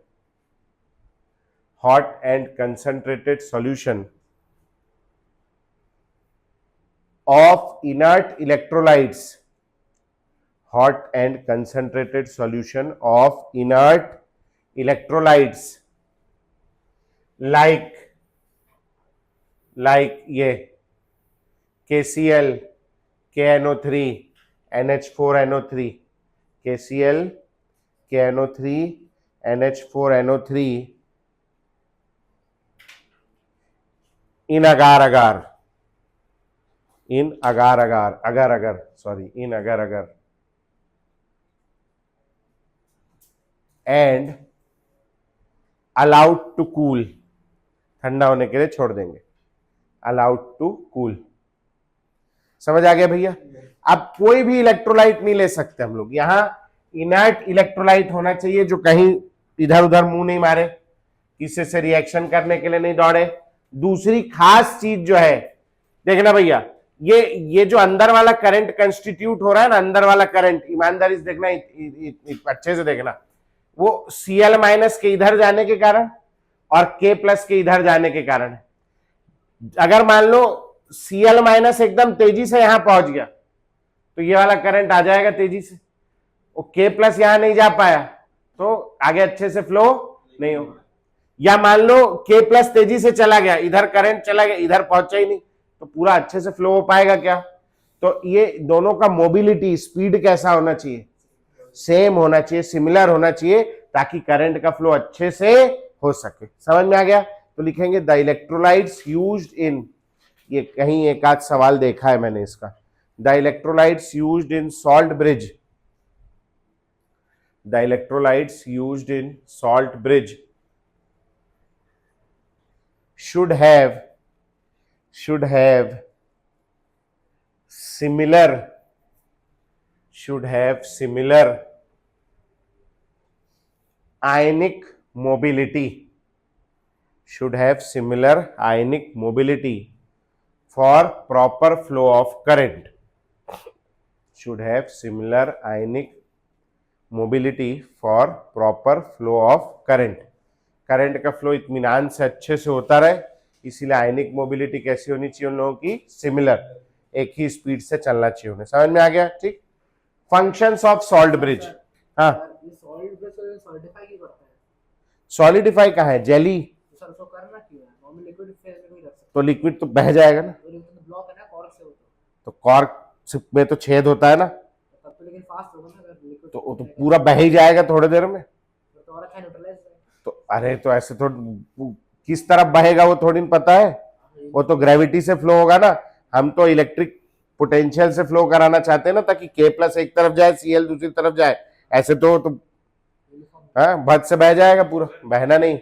A: of inert electrolytes, like ये KCl, KNO3, NH4NO3, KCl, KNO3, NH4NO3 in agar-agar, and allowed to cool, ठंडा होने के लिए छोड़ देंगे, allowed to cool। समझ आ गया भैया? अब कोई भी इलेक्ट्रोलाइट नहीं ले सकते हम लोग, यहां इनर्ट इलेक्ट्रोलाइट होना चाहिए जो कहीं इधर उधर मुंह नहीं मारे, किसी से रिएक्शन करने के लिए नहीं दौड़े, दूसरी खास चीज जो है, देखना भैया, ये जो अंदर वाला करंट कंस्टिट्यूट हो रहा है ना, अंदर वाला करंट, ईमानदारी से देखना, अच्छे से देखना, वो Cl माइनस के इधर जाने के कारण और K प्लस के इधर जाने के कारण है। अगर मान लो Cl माइनस एकदम तेजी से यहां पहुंच गया तो ये वाला करंट आ जाएगा तेजी से, वो K प्लस यहां नहीं जा पाया तो आगे अच्छे से फ्लो नहीं होगा। या मान लो K प्लस तेजी से चला गया, इधर करंट चला गया, इधर पहुंचा ही नहीं, तो पूरा अच्छे से फ्लो हो पाएगा क्या? तो ये दोनों का मोबिलिटी स्पीड कैसा होना चाहिए? सेम होना चाहिए, सिमिलर होना चाहिए, ताकि करंट का फ्लो अच्छे से हो सके। समझ में आ गया? तो लिखेंगे द इलेक्ट्रोलाइट्स यूज्ड इन, ये कहीं एक आध सवाल देखा है मैंने इसका, the electrolytes used in salt bridge, the electrolytes used in salt bridge should have similar ionic mobility, should have similar ionic mobility for proper flow of current, should have similar ionic mobility for proper flow of current। Current का flow इत्मीनान से अच्छे से होता रहे, इसीलिए आयनिक mobility कैसी होनी चाहिए उन लोगों की? सिमिलर, एक ही स्पीड से चलना चाहिए उन्हें। समझ में आ गया? ठीक। फंक्शंस ऑफ सॉल्ट ब्रिज, हाँ सॉलिडिफाई कहाँ है? जेली तो लिक्विड तो बह जाएगा ना, तो कॉर्क में तो छेद होता है ना, तो वो तो पूरा बह ही जाएगा थोड़ी देर में। तो अरे तो ऐसे थोड़ी, किस तरफ बहेगा वो थोड़ी पता है, वो तो ग्रेविटी से फ्लो होगा ना। हम तो इलेक्ट्रिक पोटेंशियल से फ्लो कराना चाहते हैं ना, ताकि K प्लस एक तरफ जाए, Cl दूसरी तरफ जाए, ऐसे तो हाँ भद से बह जाएगा पूरा, बहना नहीं।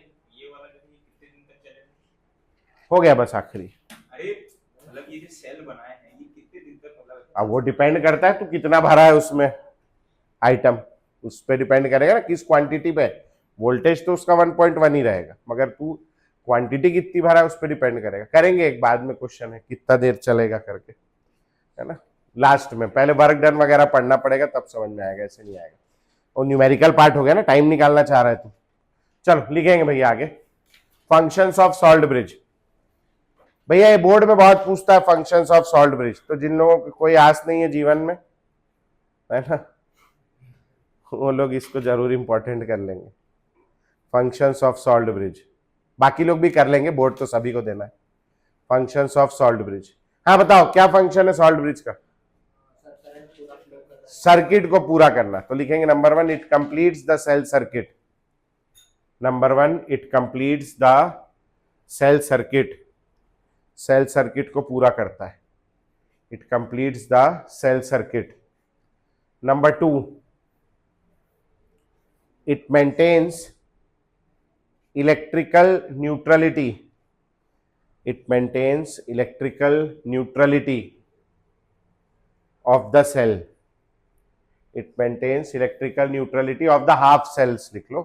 A: हो गया बस आखिरी। मतलब ये जो सेल बनाए हैं ये कितने दिन तक, मतलब अब वो डिपेंड करता है तू कितना भरा है उसमें आइटम, उस पर डिपेंड करेगा ना किस क्वांटिटी पे। वोल्टेज तो उसका 1.1 ही रहेगा, मगर तू क्वांटिटी कितनी भरा है उस पर डिपेंड करेगा। करेंगे एक बाद में क्वेश्चन है कितना देर चलेगा करके, है ना, लास्ट में। पहले वर्क डन वगैरह पढ़ना पड़ेगा तब समझ में आएगा, ऐसे नहीं आएगा। और न्यूमेरिकल पार्ट हो गया ना, टाइम निकालना चाह रहा है तू। चलो लिखेंगे भैया आगे, फंक्शंस ऑफ सॉल्ट ब्रिज। भैया ये बोर्ड में बहुत पूछता है फंक्शंस ऑफ सॉल्ट ब्रिज, तो जिन लोगों को कोई आस नहीं है जीवन में, है ना, वो लोग इसको जरूर इंपॉर्टेंट कर लेंगे, फंक्शंस ऑफ सॉल्ट ब्रिज। बाकी लोग भी कर लेंगे, बोर्ड तो सभी को देना है। फंक्शंस ऑफ सॉल्ट ब्रिज, हाँ बताओ क्या फंक्शन है सॉल्ट ब्रिज का? सर्किट को पूरा करना। तो लिखेंगे number 1 it completes the cell circuit, number 1 it completes the cell circuit, cell circuit को पूरा करता है, it completes the cell circuit. Number 2 it maintains electrical neutrality, it maintains electrical neutrality of the cell, it maintains electrical neutrality of the half cells, लिख लो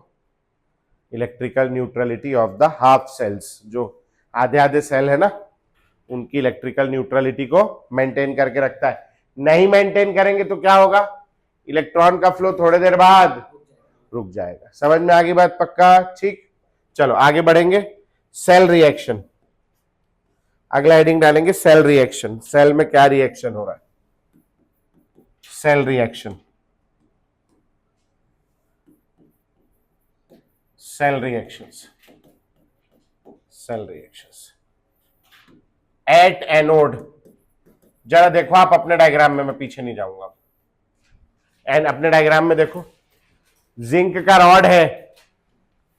A: electrical neutrality of the half cells, जो आधे आधे cell है ना उनकी electrical neutrality को maintain करके रखता है। नहीं मेंटेन करेंगे तो क्या होगा? इलेक्ट्रॉन का फ्लो थोड़ी देर बाद रुक जाएगा। समझ में आ गई बात? पक्का? ठीक, चलो आगे बढ़ेंगे। सेल रिएक्शन, अगला हेडिंग डालेंगे सेल रिएक्शन। सेल में क्या रिएक्शन हो रहा है? Cell reaction, cell reactions, cell reactions at anode. जरा देखो आप अपने डायग्राम में, मैं पीछे नहीं जाऊंगा। एंड अपने डायग्राम में देखो, जिंक का रॉड है,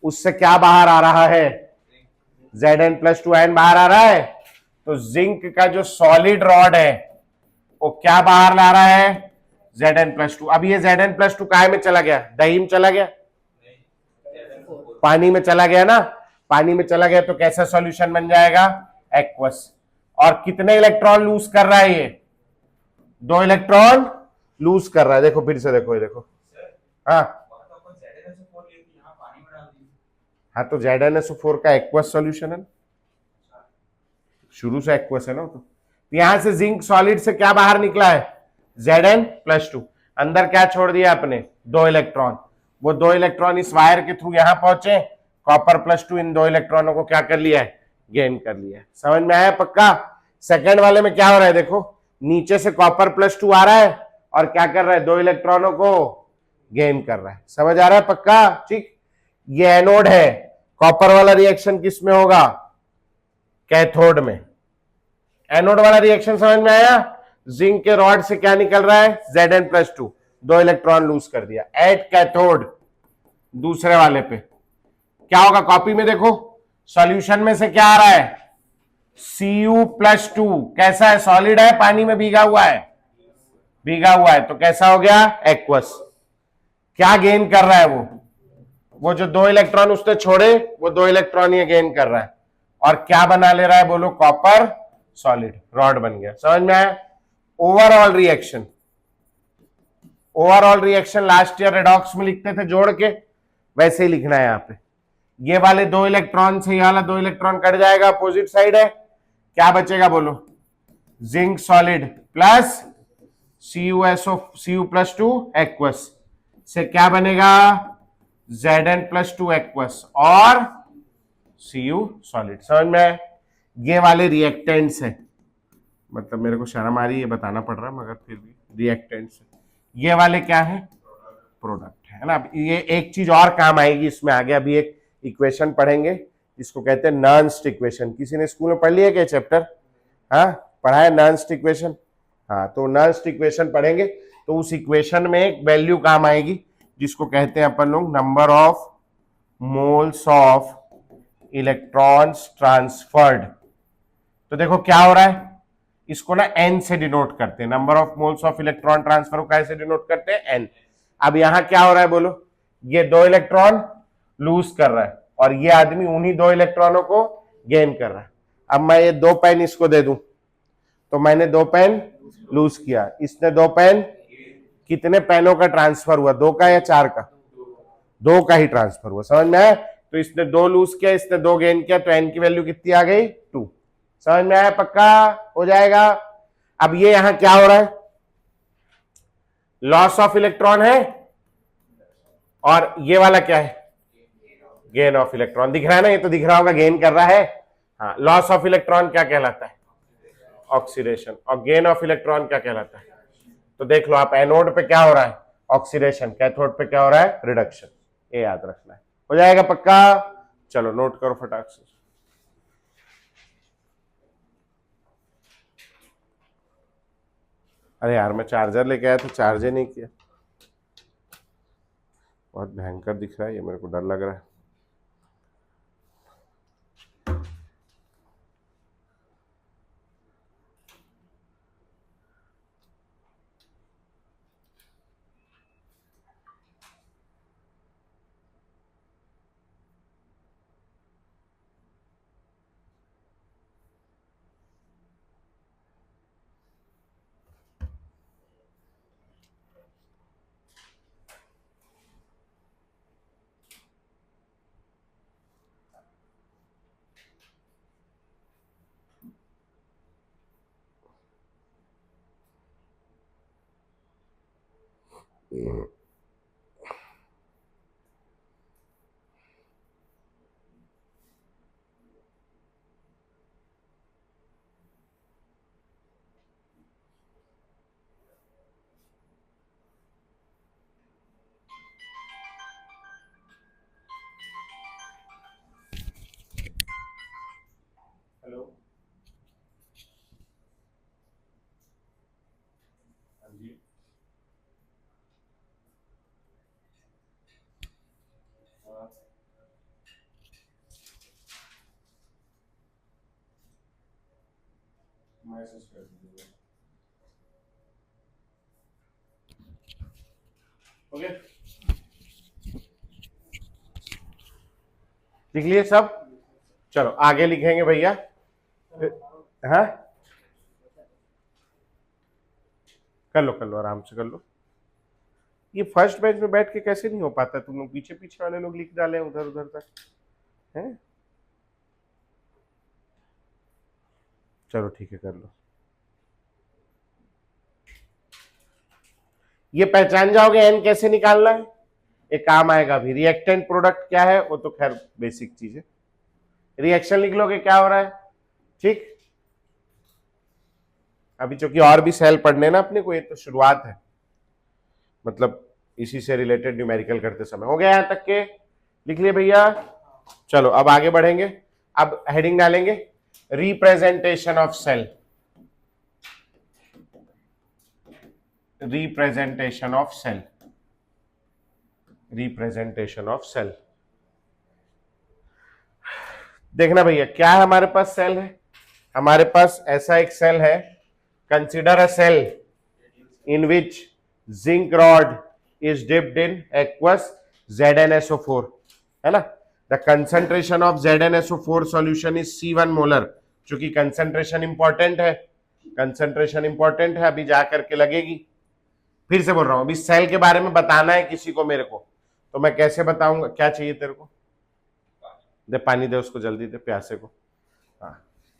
A: उससे क्या बाहर आ रहा है? Zn+2 आयन बाहर आ रहा है। तो जिंक का जो सॉलिड रॉड है वो क्या बाहर ला रहा है? Zn+2। अब ये Zn+2 काय में चला गया? दही में चला गया, पानी में चला गया ना। पानी में चला गया तो कैसा सॉल्यूशन बन जाएगा? एक्वस। और कितने इलेक्ट्रॉन लूज कर रहा है ये? 2 इलेक्ट्रॉन लूज कर रहा है। देखो फिर से देखो, ये देखो, हाँ हाँ, तो Zn SO4 का एक्वस सॉल्यूशन है ना। शुरू से एक्वस है ना। तो यहां से जिंक सॉलिड से क्या बाहर निकला है, Zn+2। अंदर क्या छोड़ दिया अपने, 2 इलेक्ट्रॉन। वो 2 इलेक्ट्रॉन इस वायर के थ्रू यहां पहुंचे, कॉपर+2 इन 2 इलेक्ट्रॉनों को क्या कर लिया है, गेन कर लिया है। समझ में आया पक्का। सेकंड वाले में क्या हो रहा है, देखो नीचे से कॉपर+2 आ रहा है और क्या कर रहा है, 2 इलेक्ट्रॉनों को गेन कर रहा है। समझ आ रहा है पक्का। ठीक, ये एनोड है। कॉपर वाला रिएक्शन किस में होगा, कैथोड में। एनोड वाला रिएक्शन समझ में आया। जिंक के रॉड से क्या निकल रहा है, Zn+2, 2 इलेक्ट्रॉन लूज कर दिया एट कैथोड। दूसरे वाले पे क्या होगा, कॉपी में देखो सॉल्यूशन में से क्या आ रहा है, Cu+2। कैसा है, सॉलिड है, पानी में भीगा हुआ है, भीगा हुआ है, तो कैसा हो गया, एक्वस। क्या गेन कर रहा है वो जो 2 इलेक्ट्रॉन उसने छोड़े, वो 2 इलेक्ट्रॉन ये गेन कर रहा है और क्या बना ले रहा है, बोलो कॉपर सॉलिड, रॉड बन गया। समझ में आया। Overall reaction, overall reaction last year redox में लिखते थे जोड़ के, वैसे ही लिखना है यहाँ पे। ये वाले 2 इलेक्ट्रॉन से ये वाला 2 इलेक्ट्रॉन कट जाएगा, अपोजिट साइड है, क्या बचेगा बोलो, zinc solid plus Cu+2 aqueous से क्या बनेगा, Zn+2 एक्वस और Cu सॉलिड। समझ में। ये वाले रिएक्टेंट्स है, मतलब मेरे को शर्म आ रही है बताना पड़ रहा है, मगर फिर भी रिएक्टेंट्स। ये वाले क्या है, प्रोडक्ट है ना। अब ये एक चीज और काम आएगी इसमें आगे, अभी एक इक्वेशन पढ़ेंगे, इसको कहते हैं नर्न्स्ट इक्वेशन। किसी ने स्कूल में पढ़ लिया क्या चैप्टर, हाँ पढ़ा है नर्न्स्ट इक्वेशन। हाँ, तो नर्न्स्ट इक्वेशन पढ़ेंगे, तो उस इक्वेशन में एक वैल्यू काम आएगी जिसको कहते हैं अपन लोग number of moles of electrons transferred. तो देखो क्या हो रहा है, इसको ना n से डिनोट करते हैं, number of moles of electron transfer को कैसे डिनोट करते हैं, n। अब यहां क्या हो रहा है बोलो, ये 2 इलेक्ट्रॉन लूज कर रहा है और ये आदमी उन्हीं 2 इलेक्ट्रॉनों को गेन कर रहा है। अब मैं ये 2 पेन इसको दे दूं, तो मैंने 2 पेन लूज किया, इसने 2 पेन, कितने पेनों का ट्रांसफर हुआ, 2 का या 4 का, 2 का ही ट्रांसफर हुआ। समझ में आया। तो इसने 2 लूज किया, इसने 2 गेन किया, तो n की वैल्यू कितनी आ गई, 2। समझ में आया पक्का, हो जाएगा। अब ये यहां क्या हो रहा है, लॉस ऑफ इलेक्ट्रॉन है और ये वाला क्या है, गेन ऑफ इलेक्ट्रॉन। दिख रहा है ना, ये तो दिख रहा होगा गेन कर रहा है। हाँ, लॉस ऑफ इलेक्ट्रॉन क्या कहलाता है, ऑक्सीडेशन, और गेन ऑफ इलेक्ट्रॉन क्या कहलाता है। तो देख लो आप, एनोड पे क्या हो रहा है, ऑक्सीडेशन, कैथोड पे क्या हो रहा है, रिडक्शन। ये याद रखना है, हो जाएगा पक्का। चलो नोट करो फटाक से। अरे यार मैं चार्जर लेके आया तो चार्जर नहीं किया, बहुत भयंकर दिख रहा है ये, मेरे को डर लग रहा है। हेलो, हाँ जी, मैसेज कर दीजिए। ओके, लिख लिए सब। चलो आगे लिखेंगे भैया। हाँ, कर लो आराम से कर लो। ये फर्स्ट बेंच में बैठ के कैसे नहीं हो पाता, तुम लोग पीछे पीछे वाले लोग लिख डाले उधर उधर तक हैं। चलो ठीक है, कर लो। ये पहचान जाओगे एन कैसे निकालना है, ये काम आएगा अभी। रिएक्टेंट प्रोडक्ट क्या है वो तो खैर बेसिक चीज है, रिएक्शन लिख लोगे क्या हो रहा है, ठीक। अभी चूंकि और भी सेल पढ़ने ना अपने को, ये तो शुरुआत है, मतलब इसी से रिलेटेड न्यूमेरिकल करते समय। हो गया यहां तक के, लिख लिए भैया। चलो अब आगे बढ़ेंगे, अब हेडिंग डालेंगे representation of cell. Representation of cell, representation of cell. देखना भैया क्या है हमारे पास, सेल है हमारे पास, ऐसा एक सेल है। Consider a cell in which zinc rod is dipped in aqueous ZnSO4, है ना। The concentration of ZnSO4 solution is C1 molar. चूंकि कंसंट्रेशन इंपॉर्टेंट है, कंसंट्रेशन इंपॉर्टेंट है, अभी जा करके लगेगी। फिर से बोल रहा हूं, अभी सेल के बारे में बताना है किसी को मेरे को, तो मैं कैसे बताऊंगा। क्या चाहिए तेरे को, दे पानी दे उसको, जल्दी दे प्यासे को।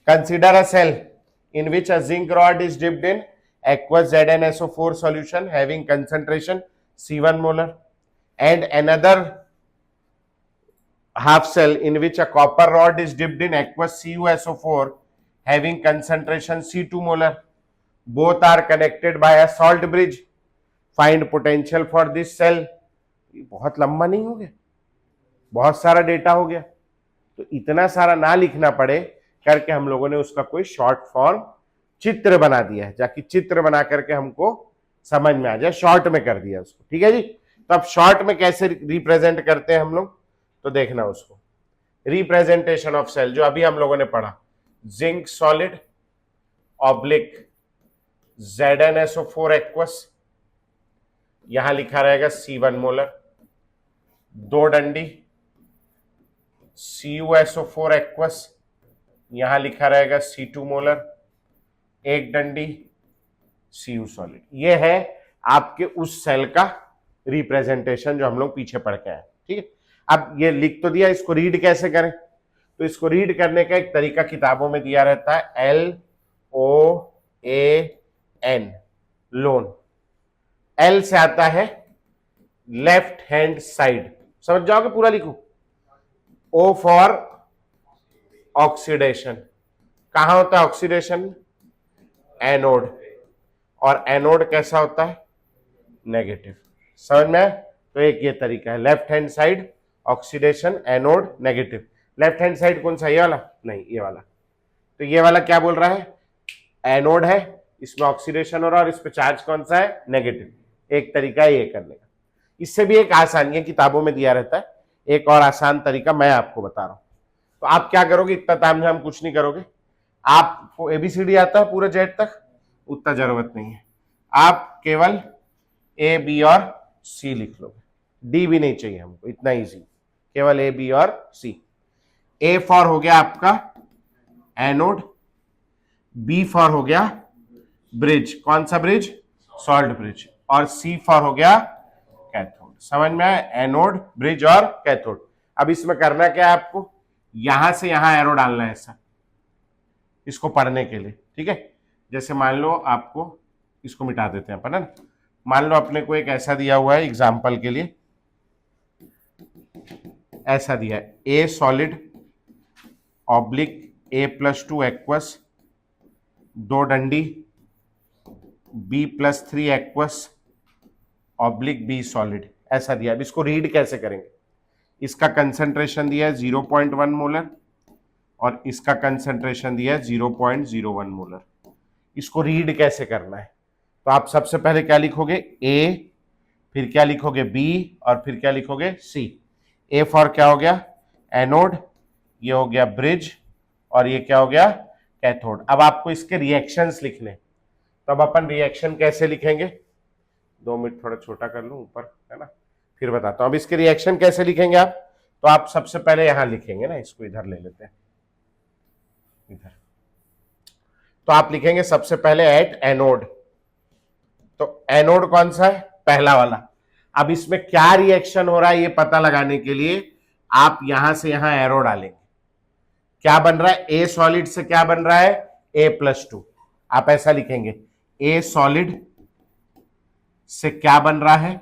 A: Consider a cell in which a zinc rod is dipped in aqueous ZnSO4 solution having concentration C1 molar, and another half cell in which a copper rod is dipped in aqueous CuSO4 having concentration C2 molar. Both are connected by a salt bridge. Find potential for this cell. बहुत लंबा नहीं हो गया, बहुत सारा data हो गया, तो इतना सारा ना लिखना पड़े करके हम लोगों ने उसका कोई शॉर्ट फॉर्म चित्र बना दिया है, जाकि चित्र बना करके हमको समझ में आ जाए, शॉर्ट में कर दिया उसको। ठीक है जी, तो अब शॉर्ट में कैसे रिप्रेजेंट करते हैं हम लोग, तो देखना उसको। रिप्रेजेंटेशन ऑफ सेल जो अभी हम लोगों ने पढ़ा, zinc solid oblique ZnSO4 aqueous, यहां लिखा रहेगा C1 मोलर, दो डंडी CuSO4 एक्वस, यहां लिखा रहेगा C2 मोलर, एक डंडी Cu सॉलिड। ये है आपके उस सेल का रिप्रेजेंटेशन जो हम लोग पीछे पढ़ के आए। ठीक है, अब ये लिख तो दिया, इसको रीड कैसे करें, तो इसको रीड करने का एक तरीका किताबों में दिया रहता है, LOAN, लोन। L से आता है लेफ्ट हैंड साइड, समझ जाओगे, पूरा लिखो। O फॉर ऑक्सीडेशन, कहां होता है ऑक्सीडेशन, एनोड, और एनोड कैसा होता है, नेगेटिव। समझ में आया? तो एक ये तरीका है, left hand side oxidation, anode negative. Left hand side कौन सा, ये वाला नहीं, ये वाला। तो ये वाला क्या बोल रहा है, एनोड है, इसमें ऑक्सीडेशन हो रहा है और इस पे चार्ज कौन सा है, नेगेटिव। एक तरीका है ये करने का। इससे भी एक आसान, ये किताबों में दिया रहता है, एक और आसान तरीका मैं आपको बता रहा हूं। तो आप क्या करोगे, इतना तामझाम कुछ नहीं करोगे, आपको ABCD आता है पूरा जेड तक, उतना जरूरत नहीं है, आप केवल A B और C लिख लोगे, D भी नहीं चाहिए हमको, इतना इजी, केवल A B और C। A फॉर हो गया आपका एनोड, B फॉर हो गया ब्रिज, कौन सा ब्रिज, सॉल्ट ब्रिज, और C फॉर हो गया कैथोड। समझ में आया, एनोड, ब्रिज और कैथोड। अब इसमें करना क्या है आपको, यहां से यहां एरो डालना है ऐसा, इसको पढ़ने के लिए। ठीक है, जैसे मान लो आपको, इसको मिटा देते हैं अपन, है ना। मान लो अपने को एक ऐसा दिया हुआ है एग्जाम्पल के लिए, ऐसा दिया है A solid oblique A+2 aqueous, दो डंडी B+3 aqueous oblique B solid, ऐसा दिया। अब इसको रीड कैसे करेंगे, इसका कंसंट्रेशन दिया है 0.1 मोलर और इसका कंसंट्रेशन दिया है 0.01 मोलर। इसको रीड कैसे करना है, तो आप सबसे पहले क्या लिखोगे, A, फिर क्या लिखोगे B, और फिर क्या लिखोगे C। A फॉर क्या हो गया, एनोड, ये हो गया ब्रिज, और ये क्या हो गया, कैथोड। अब आपको इसके रिएक्शंस लिखने, तो अब अपन रिएक्शन कैसे लिखेंगे, 2 मिनट थोड़ा छोटा कर लूं ऊपर, है ना, फिर बताता हूं। अब इसके रिएक्शन कैसे लिखेंगे आप, तो आप सबसे पहले यहां लिखेंगे ना, इसको इधर ले लेते हैं, इधर। तो आप लिखेंगे सबसे पहले एट एनोड, तो एनोड कौन सा है, पहला वाला। अब इसमें क्या रिएक्शन हो रहा है ये पता लगाने के लिए आप यहां से यहां एरो डालेंगे। क्या बन रहा है, ए सॉलिड से क्या बन रहा है, A+2। आप ऐसा लिखेंगे, A सॉलिड से क्या बन रहा है,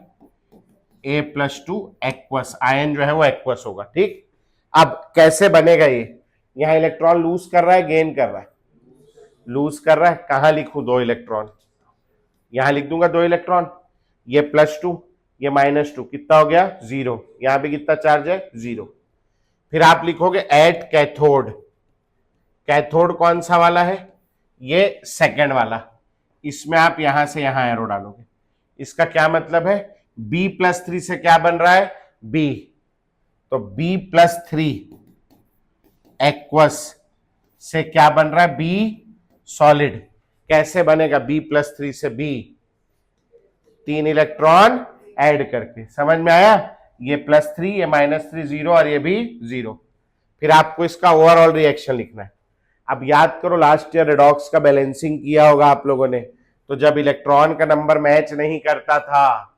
A: A+2 एक्वस, आयन जो है वो एक्वस होगा। ठीक, अब कैसे बनेगा ये, यहां इलेक्ट्रॉन लूज कर रहा है गेन कर रहा है, लूज कर रहा है, कहां लिखूं, 2 इलेक्ट्रॉन, यहां लिख दूंगा 2 इलेक्ट्रॉन, ये +2 ये -2, कितना हो गया 0, यहां भी कितना चार्ज है 0। फिर आप लिखोगे एट कैथोड, कैथोड कौन सा वाला है, ये सेकंड वाला, इसमें आप यहां से यहां एरो डालोगे, इसका क्या मतलब है, B+3 से क्या बन रहा है B, तो B+3 एक्वस से क्या बन रहा है B सॉलिड, कैसे बनेगा B+3 से B, 3 इलेक्ट्रॉन ऐड करके, समझ में आया, ये +3 ये -3 0 और ये भी 0। फिर आपको इसका ओवरऑल रिएक्शन लिखना है। अब याद करो लास्ट ईयर रेडॉक्स का बैलेंसिंग किया होगा आप लोगों ने, तो जब इलेक्ट्रॉन का नंबर मैच नहीं करता था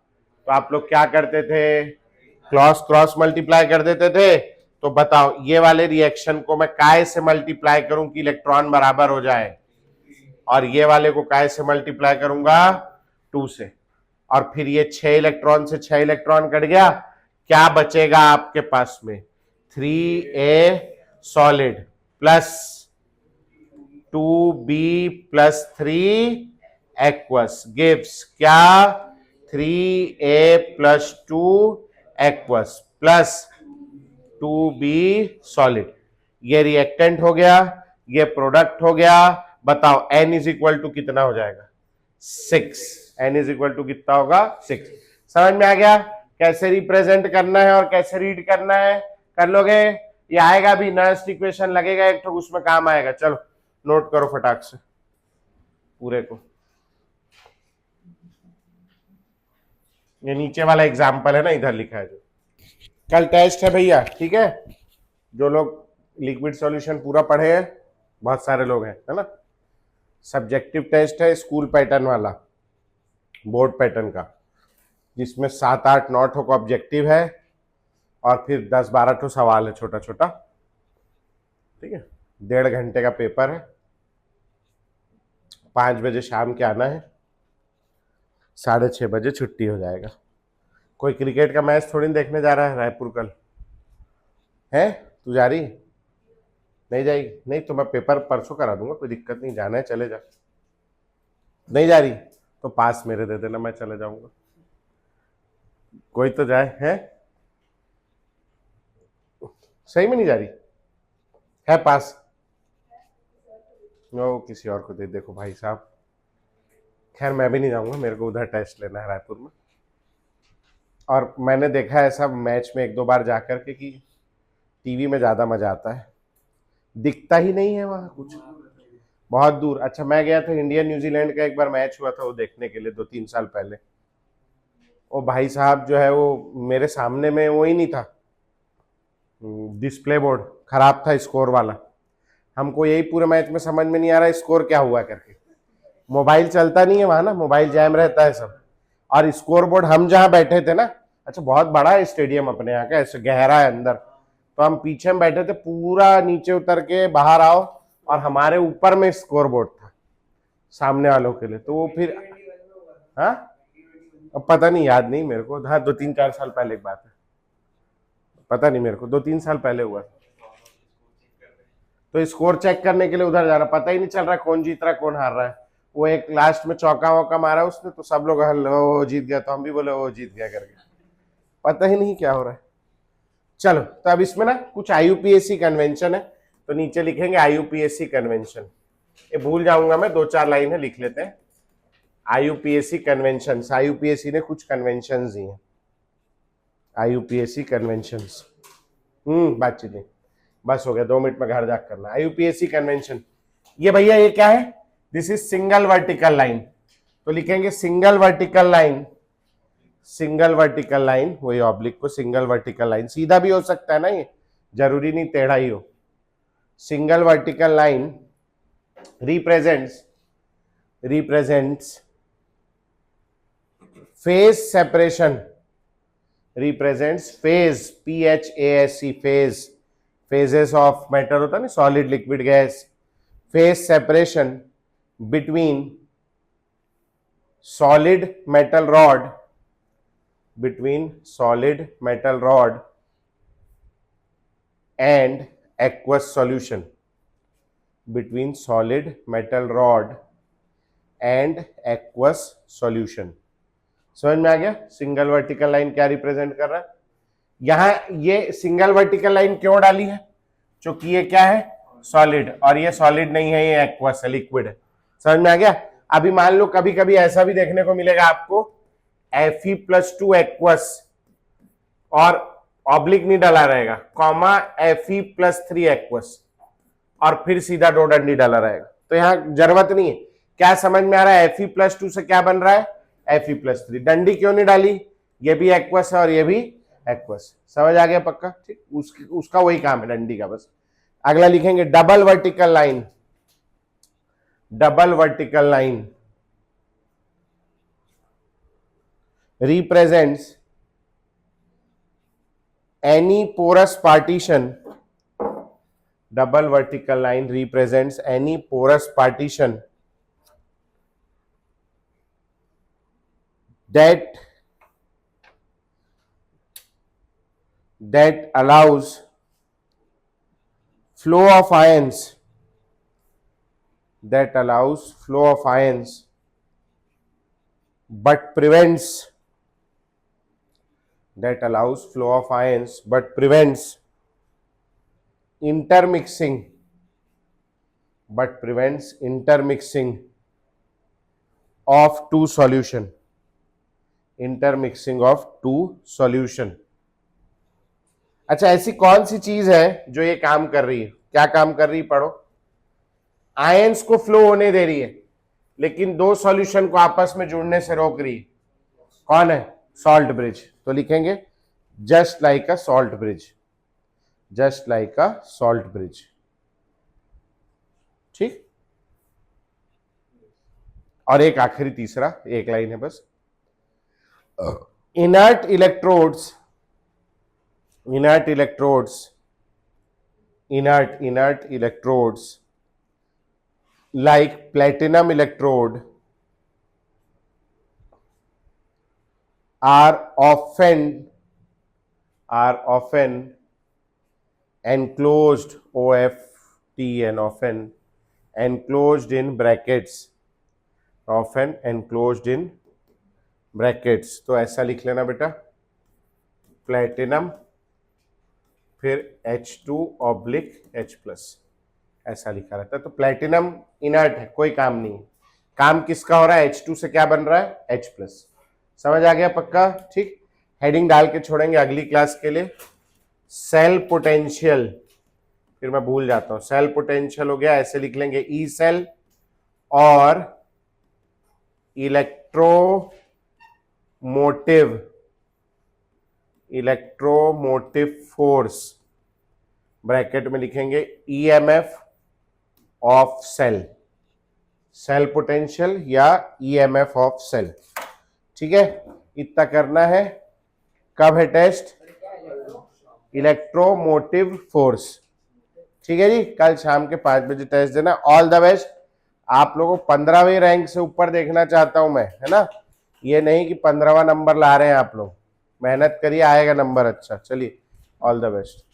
A: तो आप लोग क्या करते थे, क्रॉस क्रॉस मल्टीप्लाई कर देते थे। तो बताओ ये वाले रिएक्शन को मैं काय से मल्टीप्लाई करूं कि इलेक्ट्रॉन बराबर हो जाए, और ये वाले को काय से मल्टीप्लाई करूंगा 2 से, और फिर ये 6 इलेक्ट्रॉन से 6 इलेक्ट्रॉन कट गया, क्या बचेगा आपके पास में 3A solid plus 2B+3 aqueous gives क्या 3A+2 aqueous plus 2B solid. ये रिएक्टेंट हो गया, ये प्रोडक्ट हो गया। बताओ n इज इक्वल टू कितना हो जाएगा 6, n इज इक्वल टू कितना होगा 6। समझ में आ गया कैसे रिप्रेजेंट करना है और कैसे रीड करना है, कर लोगे, ये आएगा भी नर्स्ट इक्वेशन लगेगा एक तो उसमें काम आएगा। चलो नोट करो फटाक से पूरे को, ये नीचे वाला एग्जाम्पल है ना, इधर लिखा है जो कल टेस्ट है भैया, ठीक है, जो लोग लिक्विड सॉल्यूशन पूरा पढ़े हैं, बहुत सारे लोग हैं, है ना, सब्जेक्टिव टेस्ट है स्कूल पैटर्न वाला, बोर्ड पैटर्न का, जिसमें 7 8 9 ठो का ऑब्जेक्टिव है और फिर 10 12 ठो सवाल है छोटा छोटा, ठीक है, 1.5 घंटे का पेपर है, 5 बजे शाम के आना है, 6:30 बजे छुट्टी हो जाएगा। कोई क्रिकेट का मैच थोड़ी देखने जा रहा है रायपुर कल, है तू जा रही, नहीं जाएगी, नहीं तो मैं पेपर परसों करा दूंगा, कोई दिक्कत नहीं, जाना है चले जा, नहीं जा रही तो पास मेरे दे देना, मैं चले जाऊंगा, कोई तो जाए, है सही में नहीं जा रही है पास, वो किसी और को दे, देखो भाई साहब, खैर मैं भी नहीं जाऊंगा, मेरे को उधर टेस्ट लेना है रायपुर में, और मैंने देखा है ऐसा मैच में 1-2 बार जाकर के कि टीवी में ज़्यादा मज़ा आता है, दिखता ही नहीं है वहाँ कुछ, बहुत दूर। अच्छा मैं गया था इंडिया न्यूजीलैंड का एक बार मैच हुआ था वो देखने के लिए 2-3 साल पहले, वो भाई साहब जो है वो मेरे सामने में वो ही नहीं था, डिस्प्ले बोर्ड खराब था स्कोर वाला, हमको यही पूरे मैच में समझ में नहीं आ रहा स्कोर क्या हुआ करके, मोबाइल चलता नहीं है वहाँ ना, मोबाइल जैम रहता है सब, और स्कोर बोर्ड हम जहाँ बैठे थे ना, अच्छा बहुत बड़ा है स्टेडियम अपने यहाँ का, ऐसे गहरा है अंदर, तो हम पीछे में बैठे थे, पूरा नीचे उतर के बाहर आओ और हमारे ऊपर में स्कोर बोर्ड था सामने वालों के लिए, तो वो फिर हाँ अब पता नहीं, याद नहीं मेरे को, हाँ 2-3-4 साल पहले की बात है, पता नहीं मेरे को 2-3 साल पहले हुआ, तो स्कोर चेक करने के लिए उधर जा रहा, पता ही नहीं चल रहा कौन जीत रहा है कौन हार रहा है, वो एक लास्ट में चौका वौका मारा उसने, तो सब लोग वो जीत गया, तो हम भी बोले वो जीत गया करके, पता ही नहीं क्या हो रहा है। चलो तो अब इसमें ना कुछ IUPAC कन्वेंशन है, तो नीचे लिखेंगे IUPAC कन्वेंशन, ये भूल जाऊंगा मैं, 2-4 लाइन है लिख लेते हैं, IUPAC कन्वेंशन, IUPAC ने कुछ कन्वेंशन दी हैं, IUPAC कन्वेंशन, बातचीत नहीं, बस हो गया, 2 मिनट में घर जाकर करना। IUPAC कन्वेंशन, ये भैया ये क्या है, this is single vertical line, तो लिखेंगे single vertical line, single vertical line, वही ऑब्लिक को सिंगल वर्टिकल लाइन, सीधा भी हो सकता है ना, ये जरूरी नहीं टेढ़ा ही हो, single vertical line represents phase separation, represents phase, PHASE phase, phases of matter होता है ना, solid liquid gas, phase separation between solid metal rod and aqueous solution, between solid metal rod and aqueous solution. समझ में आ गया single vertical line क्या represent कर रहा है? यहां ये सिंगल वर्टिकल लाइन क्यों डाली है? क्योंकि ये क्या है? सॉलिड, और ये सॉलिड नहीं है, ये एक्वस है, लिक्विड है। समझ में आ गया? अभी मान लो कभी कभी ऐसा भी देखने को मिलेगा आपको, Fe+2 एक्वस और ऑब्लिक नहीं डाला रहेगा, कॉमा Fe+3 एक्वस और फिर सीधा दो डंडी डाला रहेगा, तो यहां जरूरत नहीं है। क्या समझ में आ रहा है? Fe+2 से क्या बन रहा है? Fe+3। डंडी क्यों नहीं डाली? ये भी एक्वस है और ये भी एक्वस। समझ आ गया पक्का? ठीक, उसका वही काम है डंडी का बस। अगला लिखेंगे double vertical line. Double vertical line represents any porous partition. Double vertical line represents any porous partition that allows flow of ions, but prevents intermixing of two solution. अच्छा, ऐसी कौन सी चीज है जो ये काम कर रही है? क्या काम कर रही है? पढ़ो। आयंस को फ्लो होने दे रही है, लेकिन दो सॉल्यूशन को आपस में जुड़ने से रोक रही है। कौन है? Salt bridge. तो लिखेंगे just like a salt bridge. ठीक। और एक आखिरी तीसरा, एक लाइन है बस। Inert electrodes like platinum electrode are often enclosed, OFTN, often enclosed in brackets। तो ऐसा लिख लेना बेटा, प्लेटिनम फिर H2/H+, ऐसा लिखा रहता है। तो प्लेटिनम इनर्ट है, कोई काम नहीं है। काम किसका हो रहा है? H2 से क्या बन रहा है? H+। समझ आ गया पक्का? ठीक। हेडिंग डाल के छोड़ेंगे अगली क्लास के लिए। सेल पोटेंशियल, फिर मैं भूल जाता हूं, सेल पोटेंशियल हो गया, ऐसे लिख लेंगे ई सेल और इलेक्ट्रोमोटिव फोर्स, ब्रैकेट में लिखेंगे ईएमएफ ऑफ सेल पोटेंशियल या ईएमएफ ऑफ सेल। ठीक है, इतना करना है। कब है टेस्ट? Electromotive force. ठीक है जी, कल शाम के 5 बजे टेस्ट देना। All the best. आप लोगों को 15वें रैंक से ऊपर देखना चाहता हूं मैं, है ना? ये नहीं कि 15वां नंबर ला रहे हैं आप लोग। मेहनत करिए, आएगा नंबर अच्छा। चलिए, ऑल द बेस्ट।